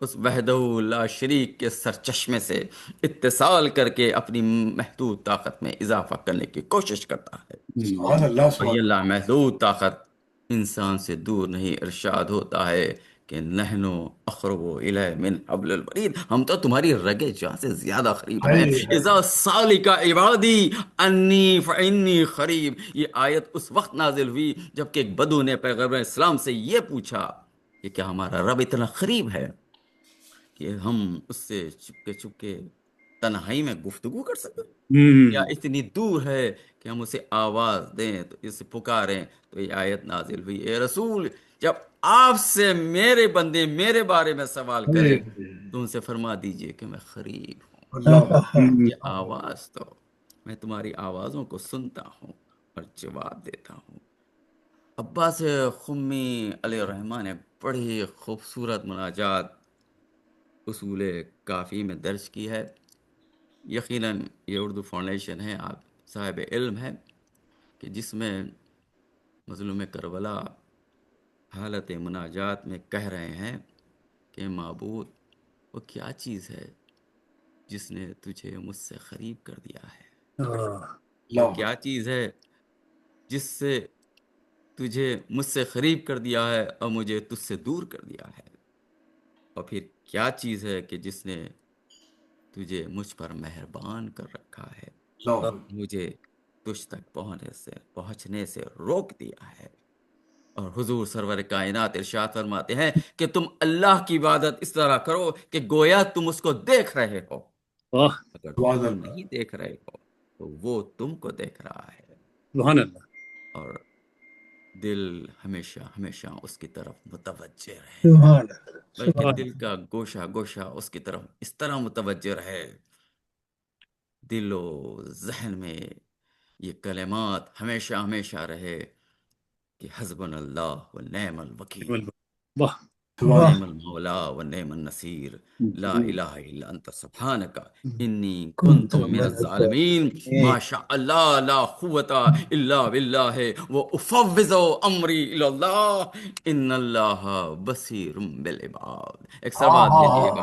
Speaker 12: اس وحدہ لا شریک کے سرچشمے سے اتصال کر کے اپنی محدود طاقت میں اضافہ کرنے کی کوشش کرتا ہے. اور یہ لامحدود طاقت انسان سے دور نہیں. ارشاد ہوتا ہے کہ نحنو اقرب الیہ من حبل الورید، ہم تو تمہاری رگے جاں سے زیادہ قریب ہیں. اذا سالک عبادی انی فانی قریب. یہ آیت اس وقت نازل ہوئی جب کہ ایک بدو نے پیغمبر اسلام سے یہ پوچھا کہ کیا ہمارا رب اتنا قریب ہے کہ ہم اس سے چپکے تنہائی میں گفتگو کر سکیں، یا اتنی دور ہے کہ ہم اسے آواز دیں تو اسے پکاریں. تو یہ آیت نازل ہوئی، اے رسول جب آپ سے میرے بندے میرے بارے میں سوال کریں تو ان سے فرما دیجئے کہ میں قریب ہوں. یہ آواز تو میں تمہاری آوازوں کو سنتا ہوں اور جواب دیتا ہوں. عباس خمی علیہ الرحمہ نے بڑی خوبصورت مناجات اصول کافی میں درج کی ہے. یقیناً یہ اردو فاؤنڈیشن ہے، آپ صاحب علم ہے، کہ جس میں مظلوم کربلا حالت مناجات میں کہہ رہے ہیں کہ معبود وہ کیا چیز ہے جس نے تجھے مجھ سے قریب کر دیا ہے، وہ کیا چیز ہے جس سے تجھے مجھ سے قریب کر دیا ہے اور مجھے تجھ سے دور کر دیا ہے، اور پھر کیا چیز ہے کہ جس نے تجھے مجھ پر مہربان کر رکھا ہے، مجھے تجھ تک پہنچنے سے روک دیا ہے. اور حضور سرور کائنات ارشاد فرماتے ہیں کہ تم اللہ کی عبادت اس طرح کرو کہ گویا تم اس کو دیکھ رہے ہو. اگر تم نہیں دیکھ رہے ہو تو وہ تم کو دیکھ رہا ہے. سبحان اللہ. اور دل ہمیشہ ہمیشہ اس کی طرف متوجہ رہے، بلکہ دل کا گوشہ گوشہ اس کی طرف اس طرح متوجہ رہے، دل و ذہن میں یہ کلمات ہمیشہ ہمیشہ رہے کہ حسبنا اللہ و نعم الوکیل، نعم المولا و نعم النصیر، لا الہ الا انت سبحانک انی کنت من الظالمین، ما شاء اللہ لا قوت الا باللہ و افوض امری الی اللہ ان اللہ بصیر بالعباد. ایک سبات بھیجئے گا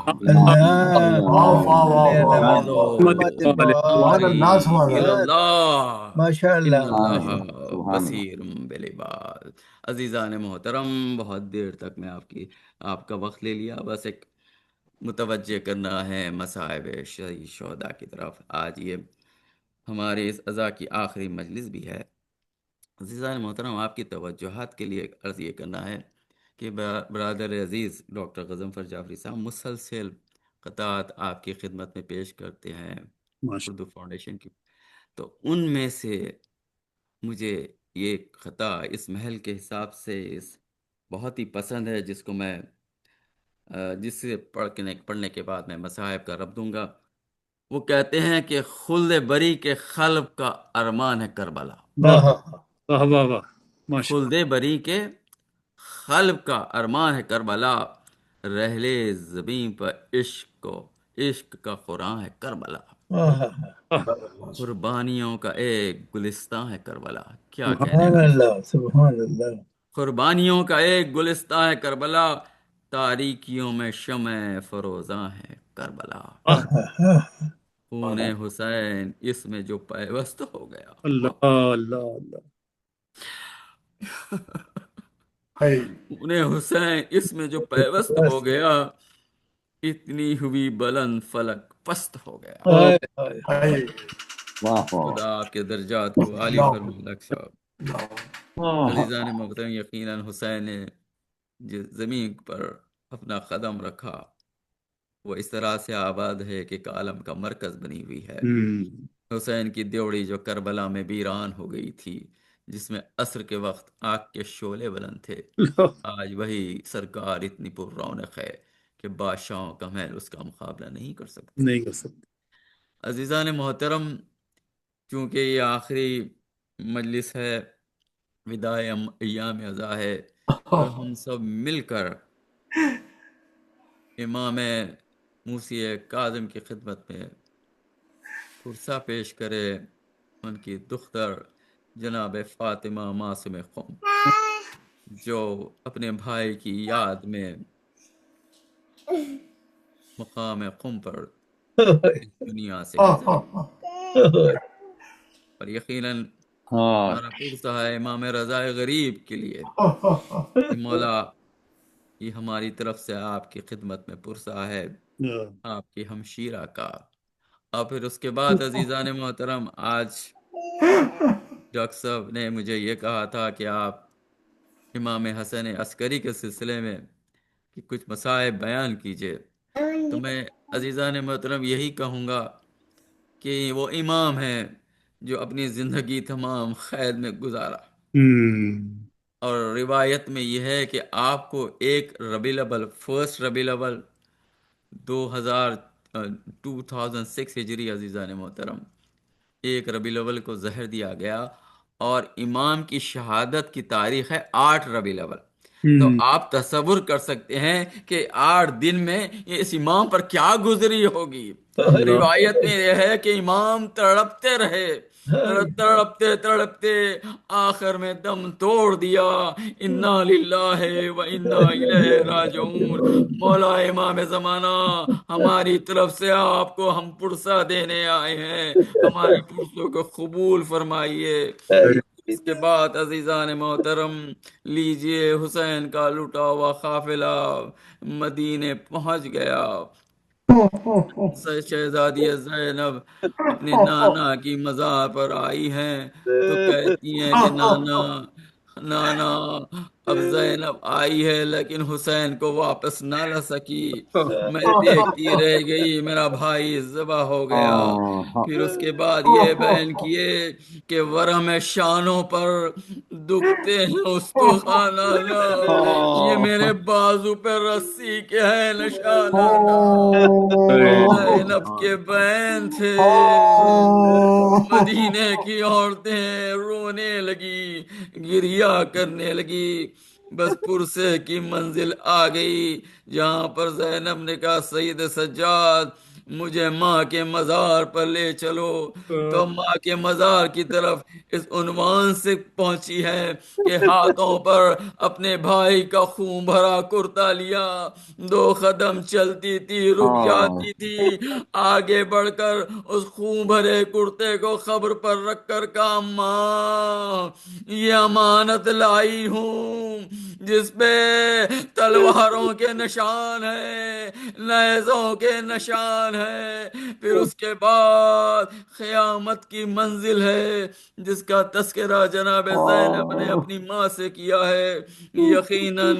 Speaker 12: بصیر بالعباد. عزیزان محترم، بہت دیر تک میں آپ کا وقت لے لیا، بس ایک متوجہ کرنا ہے مصائب شہید شہداء کی طرف. آج یہ ہمارے اس عزا کی آخری مجلس بھی ہے. عزیزان محترم، آپ کی توجہات کے لیے عرض یہ کرنا ہے کہ برادر عزیز ڈاکٹر غضنفر جعفری صاحب مسلسل قطعات آپ کی خدمت میں پیش کرتے ہیں اردو فاؤنڈیشن کی، تو ان میں سے مجھے یہ خطا اس محل کے حساب سے بہت ہی پسند ہے، جس کو میں جس سے پڑھنے کے بعد میں مصاحب کا رب دوں گا۔ وہ کہتے ہیں کہ خلد بری کے خلب کا ارمان ہے کربلا، خلد بری کے خلب کا ارمان ہے کربلا، رہلے زمین پر عشق کا قرآن ہے کربلا، قربانیوں کا ایک گلستان ہے کربلا۔ کیا کہنے
Speaker 5: سبحان اللہ، سبحان اللہ۔
Speaker 12: قربانیوں کا ایک گلستان ہے کربلا، تاریکیوں میں شمع فروزاں ہے کربلا، خون حسین اس میں جو پیوست ہو گیا۔
Speaker 3: اللہ اللہ اللہ،
Speaker 12: خون حسین اس میں جو پیوست ہو گیا، اتنی ہوئی بلند فلک پست ہو گیا۔ خدا آپ کے درجات کو عالی فرمائے۔ صاحب عزیزان محترم، یقیناً حسین نے جس زمین پر اپنا قدم رکھا وہ اس طرح سے آباد ہے کہ عالم کا مرکز بنی ہوئی ہے۔ حسین کی دیوڑی جو کربلا میں ویران ہو گئی تھی، جس میں عصر کے وقت آگ کے شعلے بلند تھے، آج وہی سرکار اتنی پر رونق ہے کہ بادشاہوں کا محل اس کا مقابلہ نہیں کر سکتے۔ عزیزان محترم، چونکہ یہ آخری مجلس ہے، وداع ایام عزا ہے، اور ہم سب مل کر امام موسی کاظم کی خدمت میں پرسہ پیش کرے ان کی دختر جناب فاطمہ معصوم قم، جو اپنے بھائی کی یاد میں مقام قم پر دنیا سے گزری، اور یقیناً ہمارا پرسہ ہے امام رضا غریب کے لیے کہ مولا یہ ہماری طرف سے آپ کی خدمت میں پرسہ ہے آپ کی ہمشیرہ کا۔ اور پھر اس کے بعد عزیزان محترم، آج ڈاکٹر صاحب نے مجھے یہ کہا تھا کہ آپ امام حسن عسکری کے سلسلے میں کہ کچھ مصائب بیان کیجئے، تو میں عزیزان محترم یہی کہوں گا کہ وہ امام ہیں جو اپنی زندگی تمام قید میں گزارا، اور روایت میں یہ ہے کہ آپ کو ایک ربیع الاول، فرسٹ ربیع الاول 2006 ہجری، عزیزان محترم، ایک ربیع الاول کو زہر دیا گیا، اور امام کی شہادت کی تاریخ ہے 8 ربیع الاول۔ تو آپ تصور کر سکتے ہیں کہ 8 دن میں اس امام پر کیا گزری ہوگی۔ روایت میں یہ ہے کہ امام تڑپتے رہے، تڑپتے تڑپتے آخر میں دم توڑ دیا۔ انا للہ و انا الیہ راجعون۔ مولا امام زمانہ، ہماری طرف سے آپ کو ہم پرسہ دینے آئے ہیں، ہمارے پرسوں کو قبول فرمائیے۔ اس کے بعد عزیزان محترم، لیجئے حسین کا لٹا ہوا قافلہ مدینے پہنچ گیا۔ شہزادی زینب اپنے نانا کی مزار پر آئی ہیں تو کہتی ہیں کہ نانا اب زینب آئی ہے لیکن حسین کو واپس نہ لا سکی، میں دیکھتی رہ گئی، میرا بھائی ذبح ہو گیا۔ پھر اس کے بعد یہ بیان کیے کہ ورم شانوں پر دکھتے ہیں استخوانہ، یہ میرے بازو پہ رسی کے ہے نشانہ، زینب کے بین تھے۔ مدینے کی عورتیں رونے لگی، گریا کرنے لگی۔ بس پرسے کی منزل آ گئی جہاں پر زینب نے کہا سید سجاد مجھے ماں کے مزار پر لے چلو، تو ماں کے مزار کی طرف اس عنوان سے پہنچی ہے کہ ہاتھوں پر اپنے بھائی کا خون بھرا کرتا لیا، 2 قدم چلتی تھی رک جاتی تھی، آگے بڑھ کر اس خون بھرے کرتے کو قبر پر رکھ کر کہا ماں یہ امانت لائی ہوں جس پہ تلواروں کے نشان ہیں، نیزوں کے نشان میدان ہے، پھر اس کے بعد قیامت کی منزل ہے جس کا تذکرہ جناب زینب نے اپنی ماں سے کیا ہے۔ یقیناً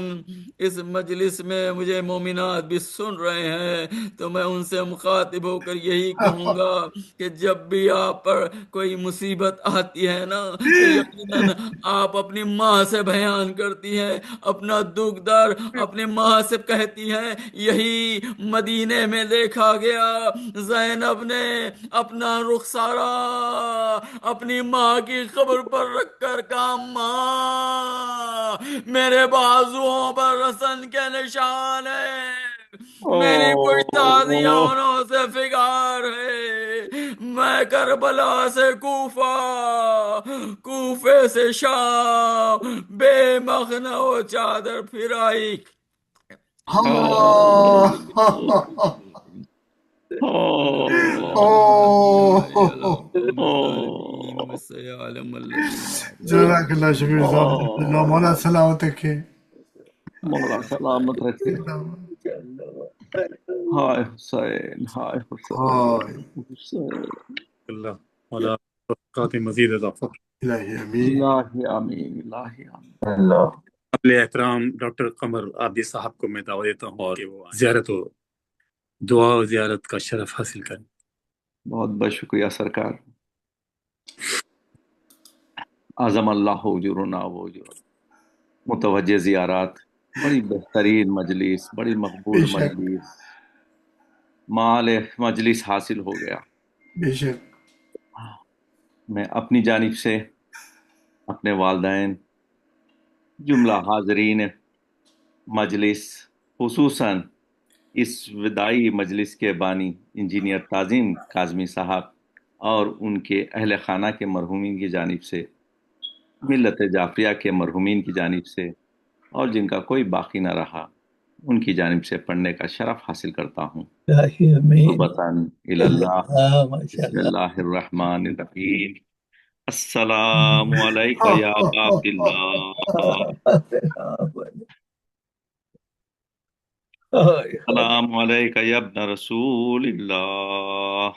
Speaker 12: اس مجلس میں مجھے مومنات بھی سن رہے ہیں تو میں ان سے مخاطب ہو کر یہی کہوں گا کہ جب بھی آپ پر کوئی مصیبت آتی ہے نا تو یقیناً آپ اپنی ماں سے بیان کرتی ہیں، اپنا دکھ درد اپنی ماں سے کہتی ہیں۔ یہی مدینے میں دیکھا گیا، زینب نے اپنا رخسارہ اپنی ماں کی قبر پر رکھ کر کہا ماں میرے بازوؤں پر رسن کے نشان ہے، میری پشتانیوں سے فگار ہے، میں کربلا سے کوفہ، کوفے سے شام، بے مخنہ و چادر پھرائی
Speaker 1: جزاک اللہ شبیر صاحب، اللہ مولا سلامت رکھے۔
Speaker 4: مولا سلامت رکھے۔ ہائے حسین، ہائے
Speaker 1: ہائے
Speaker 4: حسین،
Speaker 3: اللہ مولا توفیقات مزید اضافہ۔
Speaker 1: الہی امین۔
Speaker 4: الہی آمین، الہی آمین۔
Speaker 5: اللہ
Speaker 3: قابل احترام ڈاکٹر قمر عابدی صاحب کو میں دعوت دیتا ہوں کہ وہ زیارت و دعا و زیارت کا شرف حاصل کریں۔
Speaker 4: بہت بہت شکریہ سرکار۔ اعظم اللہ اجورنا و اجور متوجہ زیارات، بڑی بہترین مجلس، بڑی مقبول
Speaker 1: بے شک
Speaker 4: مجلس، مال مجلس حاصل ہو گیا۔
Speaker 1: بے شک۔
Speaker 4: میں اپنی جانب سے، اپنے والدین، جملہ حاضرین مجلس، خصوصاً اس وداعی مجلس کے بانی انجینئر تعظیم کاظمی صاحب اور ان کے اہل خانہ کے مرحومین کی جانب سے، ملت جعفریہ کے مرحومین کی جانب سے، اور جن کا کوئی باقی نہ رہا ان کی جانب سے پڑھنے کا شرف حاصل کرتا ہوں۔
Speaker 5: الہی امین۔
Speaker 4: توبۃ اللہ،
Speaker 5: ماشاء
Speaker 4: بسم
Speaker 5: اللہ۔
Speaker 4: اللہ الرحمن الرحیم۔ السلام علیکہ یا ابا عبداللہ، السلام علیکہ یا ابن رسول اللہ،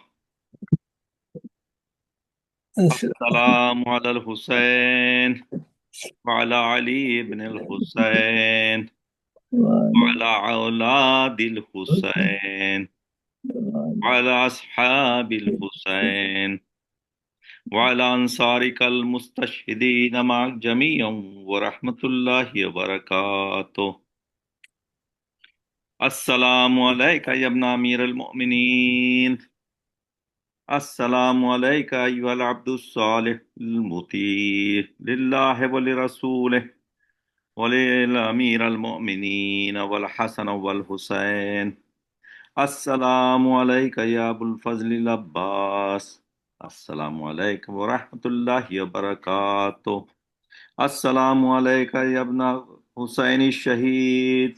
Speaker 4: السلام علی الحسین وعلی علی ابن الحسین وعلی اولاد الحسین وعلی اصحاب الحسین وعلی انصارک المستشہدین معک جمیعا ورحمۃ اللہ وبرکاتہ۔ السلام علیکہ یا ابن امیر المؤمنین، السلام علیکہ ایھا العبد الصالح المطیع للہ ولرسولہ وللامیر المؤمنین والحسن والحسین، السلام علیکہ یا ابو الفضل العباس، السلام علیکم ورحمۃ اللہ وبرکاتہ۔ السلام علیکہ یا ابن حسین الشہید،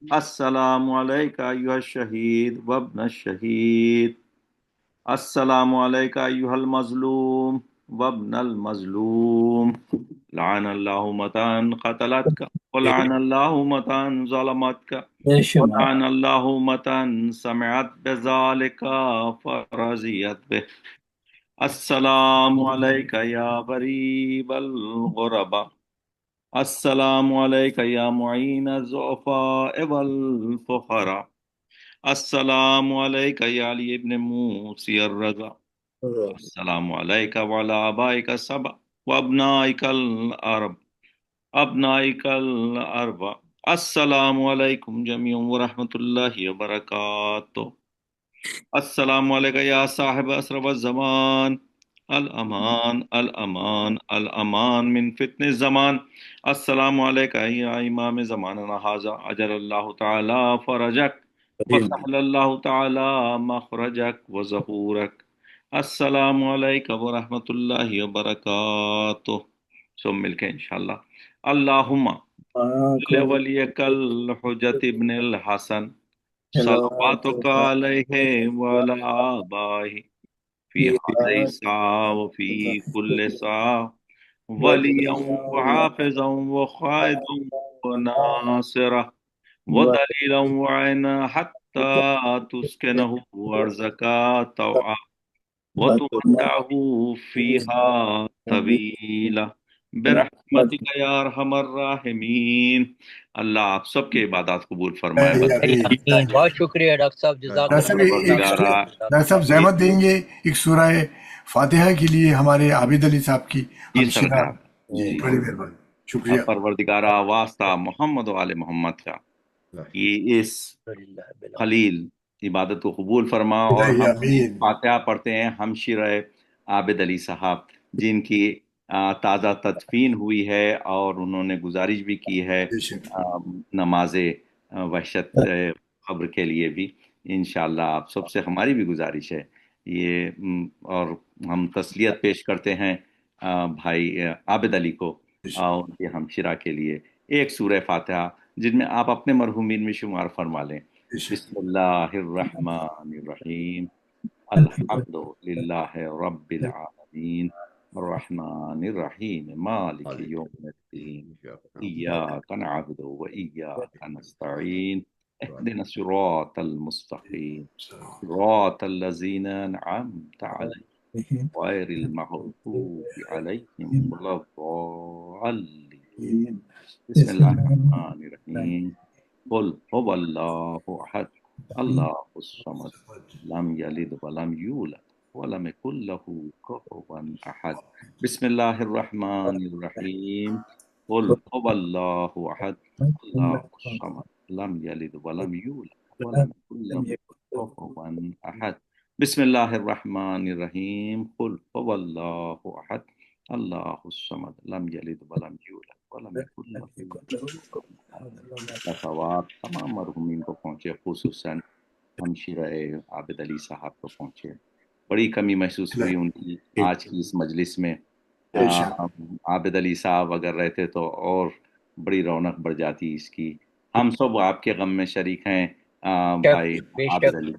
Speaker 4: السلام علیکہ ایھا الشہید وابن الشہید، السلام علیکہ ایھا المظلوم وابن المظلوم، لعن اللہ متن قتلتک ولعن اللہ متن ظلمتک ولعن اللہ متن سمعت بذلک فرضیت بہ۔ السلام علیکہ یا غریب الغرباء، السلام علیکہ یا معین الضعفاء والفقراء، السلام علیکہ یا علی ابن موسی الرضا، السلام علیکہ وعلی آبائک السبع وابنائک الاربع، ابنائک الاربع، السلام علیکم جمیعا ورحمۃ اللہ وبرکاتہ۔ السلام علیکہ یا صاحب اسرف الزمان، الامان الامان الامان من فتن الزمان، السلام علیکہ یا امام زماننا ھذا اجل اللہ تعالی فرجک وسهل اللہ تعالی مخرجک وظہورک، السلام علیکم ورحمۃ اللہ وبرکاتہ۔ سب مل کے انشاءاللہ۔ اللہم ولیک الحجت ابن الحسن صلواتک علیہ وعلی آبائہ فی ہذہ الساعة وفی کل ساعة ولیا وحافظا وقائدا وناصرا ودلیلا وعینا حتی حتى تسكنه وارزقا طوعا وتمتعه فيها طويلا برحمتك یا ارحم الراحمین. اللہ آپ سب کے عبادات قبول فرمائے.
Speaker 2: آمین. بہت شکریہ ڈاکٹر صاحب، جزاک
Speaker 1: ڈاکٹر صاحب زحمت دیں گے ایک سورہ فاتحہ کے لیے ہمارے عابد علی صاحب کی.
Speaker 4: جی
Speaker 1: بڑی مہربانی، شکریہ.
Speaker 4: پروردگارہ واسطہ محمد و آل محمد کا یہ اس خلیل عبادت کو قبول فرما. اور ہم فاتحہ پڑھتے ہیں ہمشیرہ عابد علی صاحب جن کی تازہ تدفین ہوئی ہے اور انہوں نے گزارش بھی کی ہے نماز وحشت قبر کے لیے بھی. انشاءاللہ آپ سب سے ہماری بھی گزارش ہے یہ، اور ہم تسلیت پیش کرتے ہیں بھائی عابد علی کو اور ان کے ہمشیرہ کے لیے ایک سورہ فاتحہ جن میں آپ اپنے مرحومین میں شمار فرما لیں. بسم اللہ الرحمن الرحیم الحمد للہ رب العالمین الرحمن الرحیم مالک یوم الدین ایاک نعبد و ایاک نستعین اهدنا الصراط المستقیم صراط الذین انعمت علیہم غیر المغضوب علیہم ولا الضالین. بسم اللہ الرحمن الرحیم قل هو اللہ احد اللہ الصمد لم یلد ولم یولد ولم یکن له کفوا احد. بسم اللہ الرحمن الرحیم قل هو اللہ احد اللہ الصمد لم یلد ولم یولد ولم یکن له کفوا احد. بسم اللہ الرحمن الرحیم قل هو اللہ احد اللہ الصمد لم یلد ولم یولد ولم یکن له کا ثواب تمام مرحومین کو پہنچے، خصوصاً ہمشیرہ عابد علی صاحب کو پہنچے. بڑی کمی محسوس ہوئی ان کی آج کی اس مجلس میں. عابد علی صاحب اگر رہتے تو اور بڑی رونق بڑھ جاتی اس کی. ہم سب آپ کے غم میں شریک ہیں بھائی عابد علی.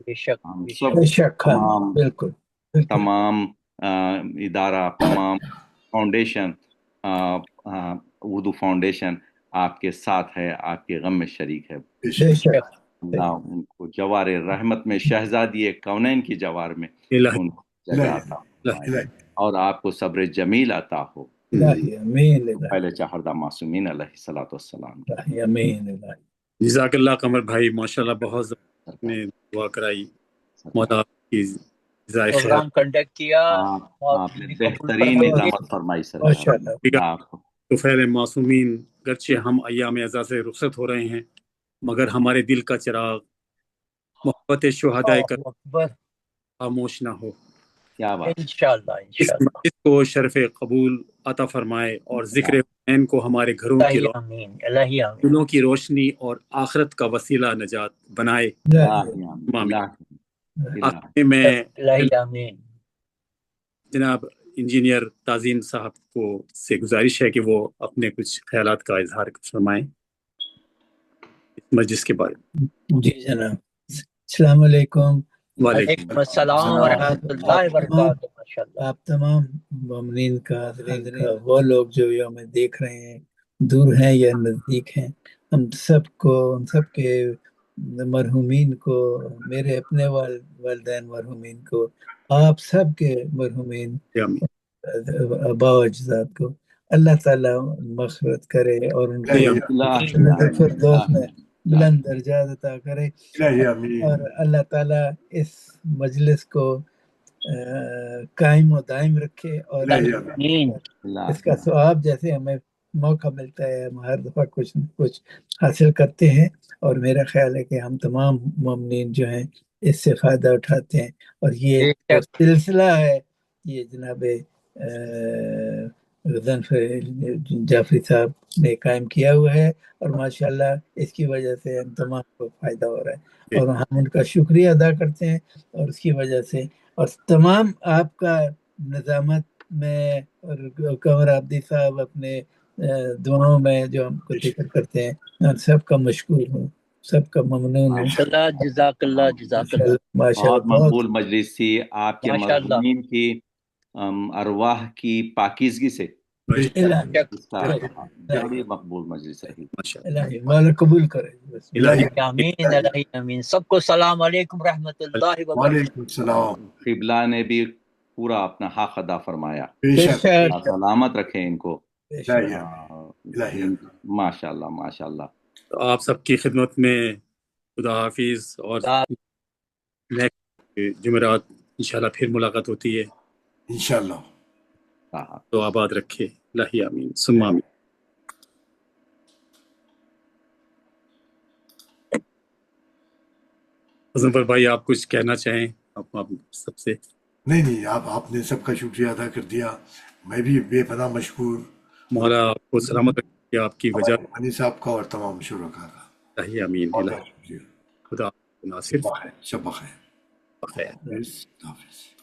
Speaker 4: ہم سب تمام ادارہ، تمام فاؤنڈیشن، اردو فاؤنڈیشن آپ کے ساتھ ہے، آپ کے غم میں شریک ہے. اللہ ان کو جوار رحمت میں، شہزادی کونین کی جوار میں ان کو جگہ عطا فرمائے اور آپ کو صبر جمیل عطا ہو. پہلے چہردہ معصومین علیہ الصلوۃ والسلام.
Speaker 3: جزاک اللہ قمر بھائی، ماشاءاللہ بہت نے دعا کرائی، مولا کی
Speaker 2: پروگرام کنڈکٹ کیا،
Speaker 4: آپ نے بہترین نظامت فرمائی سر.
Speaker 3: تو فعل معصومین گرچہ ہم ایام اعزا سے رخصت ہو رہے ہیں مگر ہمارے دل کا چراغ محبت شہداء کربلا خاموش نہ ہو.
Speaker 4: کیا بات،
Speaker 2: انشاءاللہ
Speaker 3: اس مجلس کو شرف قبول عطا فرمائے اور ذکر حسین کو ہمارے گھروں کی دلوں کی روشنی اور آخرت کا وسیلہ نجات بنائے. میں جناب انجینئر تعظیم صاحب کو سے گزارش ہے کہ وہ اپنے کچھ خیالات کا اظہار فرمائیں اس مجلس کے بارے میں.
Speaker 5: جی جناب، السلام علیکم.
Speaker 2: وعلیکم السلام ورحمۃ اللہ وبرکاتہ.
Speaker 5: آپ تمام مومنین کا وہ لوگ جو یوم دیکھ رہے ہیں، دور ہیں یا نزدیک ہیں، ہم سب کو، ان سب کے مرحومین کو، میرے اپنے والدین مرحومین کو، آپ سب کے مرحومین آبا و اجداد کو اللہ تعالیٰ مغفرت کرے اور ان کو فردوس میں بلند درجات عطا کرے. اور اللہ تعالیٰ اس مجلس کو قائم و دائم رکھے اور اس کا ثواب جیسے ہمیں موقع ملتا ہے ہم ہر دفعہ کچھ نہ کچھ حاصل کرتے ہیں، اور میرا خیال ہے کہ ہم تمام مومنین جو ہیں اس سے فائدہ اٹھاتے ہیں. اور یہ سلسلہ ہے یہ جناب جعفری صاحب نے قائم کیا ہوا ہے، اور ماشاءاللہ اس کی وجہ سے ہم تمام کو فائدہ ہو رہا ہے اور ہم ان کا شکریہ ادا کرتے ہیں. اور اس کی وجہ سے اور تمام آپ کا نظامت میں اور قمر عابدی صاحب اپنے دعاؤں میں جو ہم کو ذکر کرتے ہیں، سب کا مشکور ہوں، سب کا ممنون ہوں.
Speaker 2: جزاک اللہ جزاک اللہ.
Speaker 4: بہت مقبول مجلس تھی. آپ کے مرحومین کی ارواح کی پاکیزگی سے بڑی مقبول مجلس رہی.
Speaker 5: الہی مولا قبول کرے.
Speaker 2: آمین الہی آمین. سب کو السلام علیکم رحمۃ اللہ وبرکاتہ.
Speaker 1: وعلیکم السلام.
Speaker 4: قبلہ نے بھی پورا اپنا حق ادا فرمایا. سلامت رکھے ان کو. ماشاء اللہ ماشاء اللہ.
Speaker 3: تو آپ سب کی خدمت میں خدا حافظ، اور جمعرات انشاءاللہ پھر ملاقات ہوتی ہے
Speaker 1: انشاءاللہ.
Speaker 3: تو آباد رکھے. الہی آمین ثم آمین. ازمفر بھائی آپ کچھ کہنا چاہیں؟ آپ سب سے.
Speaker 1: نہیں آپ نے سب کا شکریہ ادا کر دیا. میں بھی بے پناہ مشکور.
Speaker 3: مولا آپ کو سلامت رکھے، آپ کی وجہ
Speaker 1: غنی صاحب کا اور تمام شرکا کا.
Speaker 3: الہی آمین. خدا ناصر.
Speaker 1: شب بخیر.
Speaker 3: بخیر.
Speaker 1: حافظ.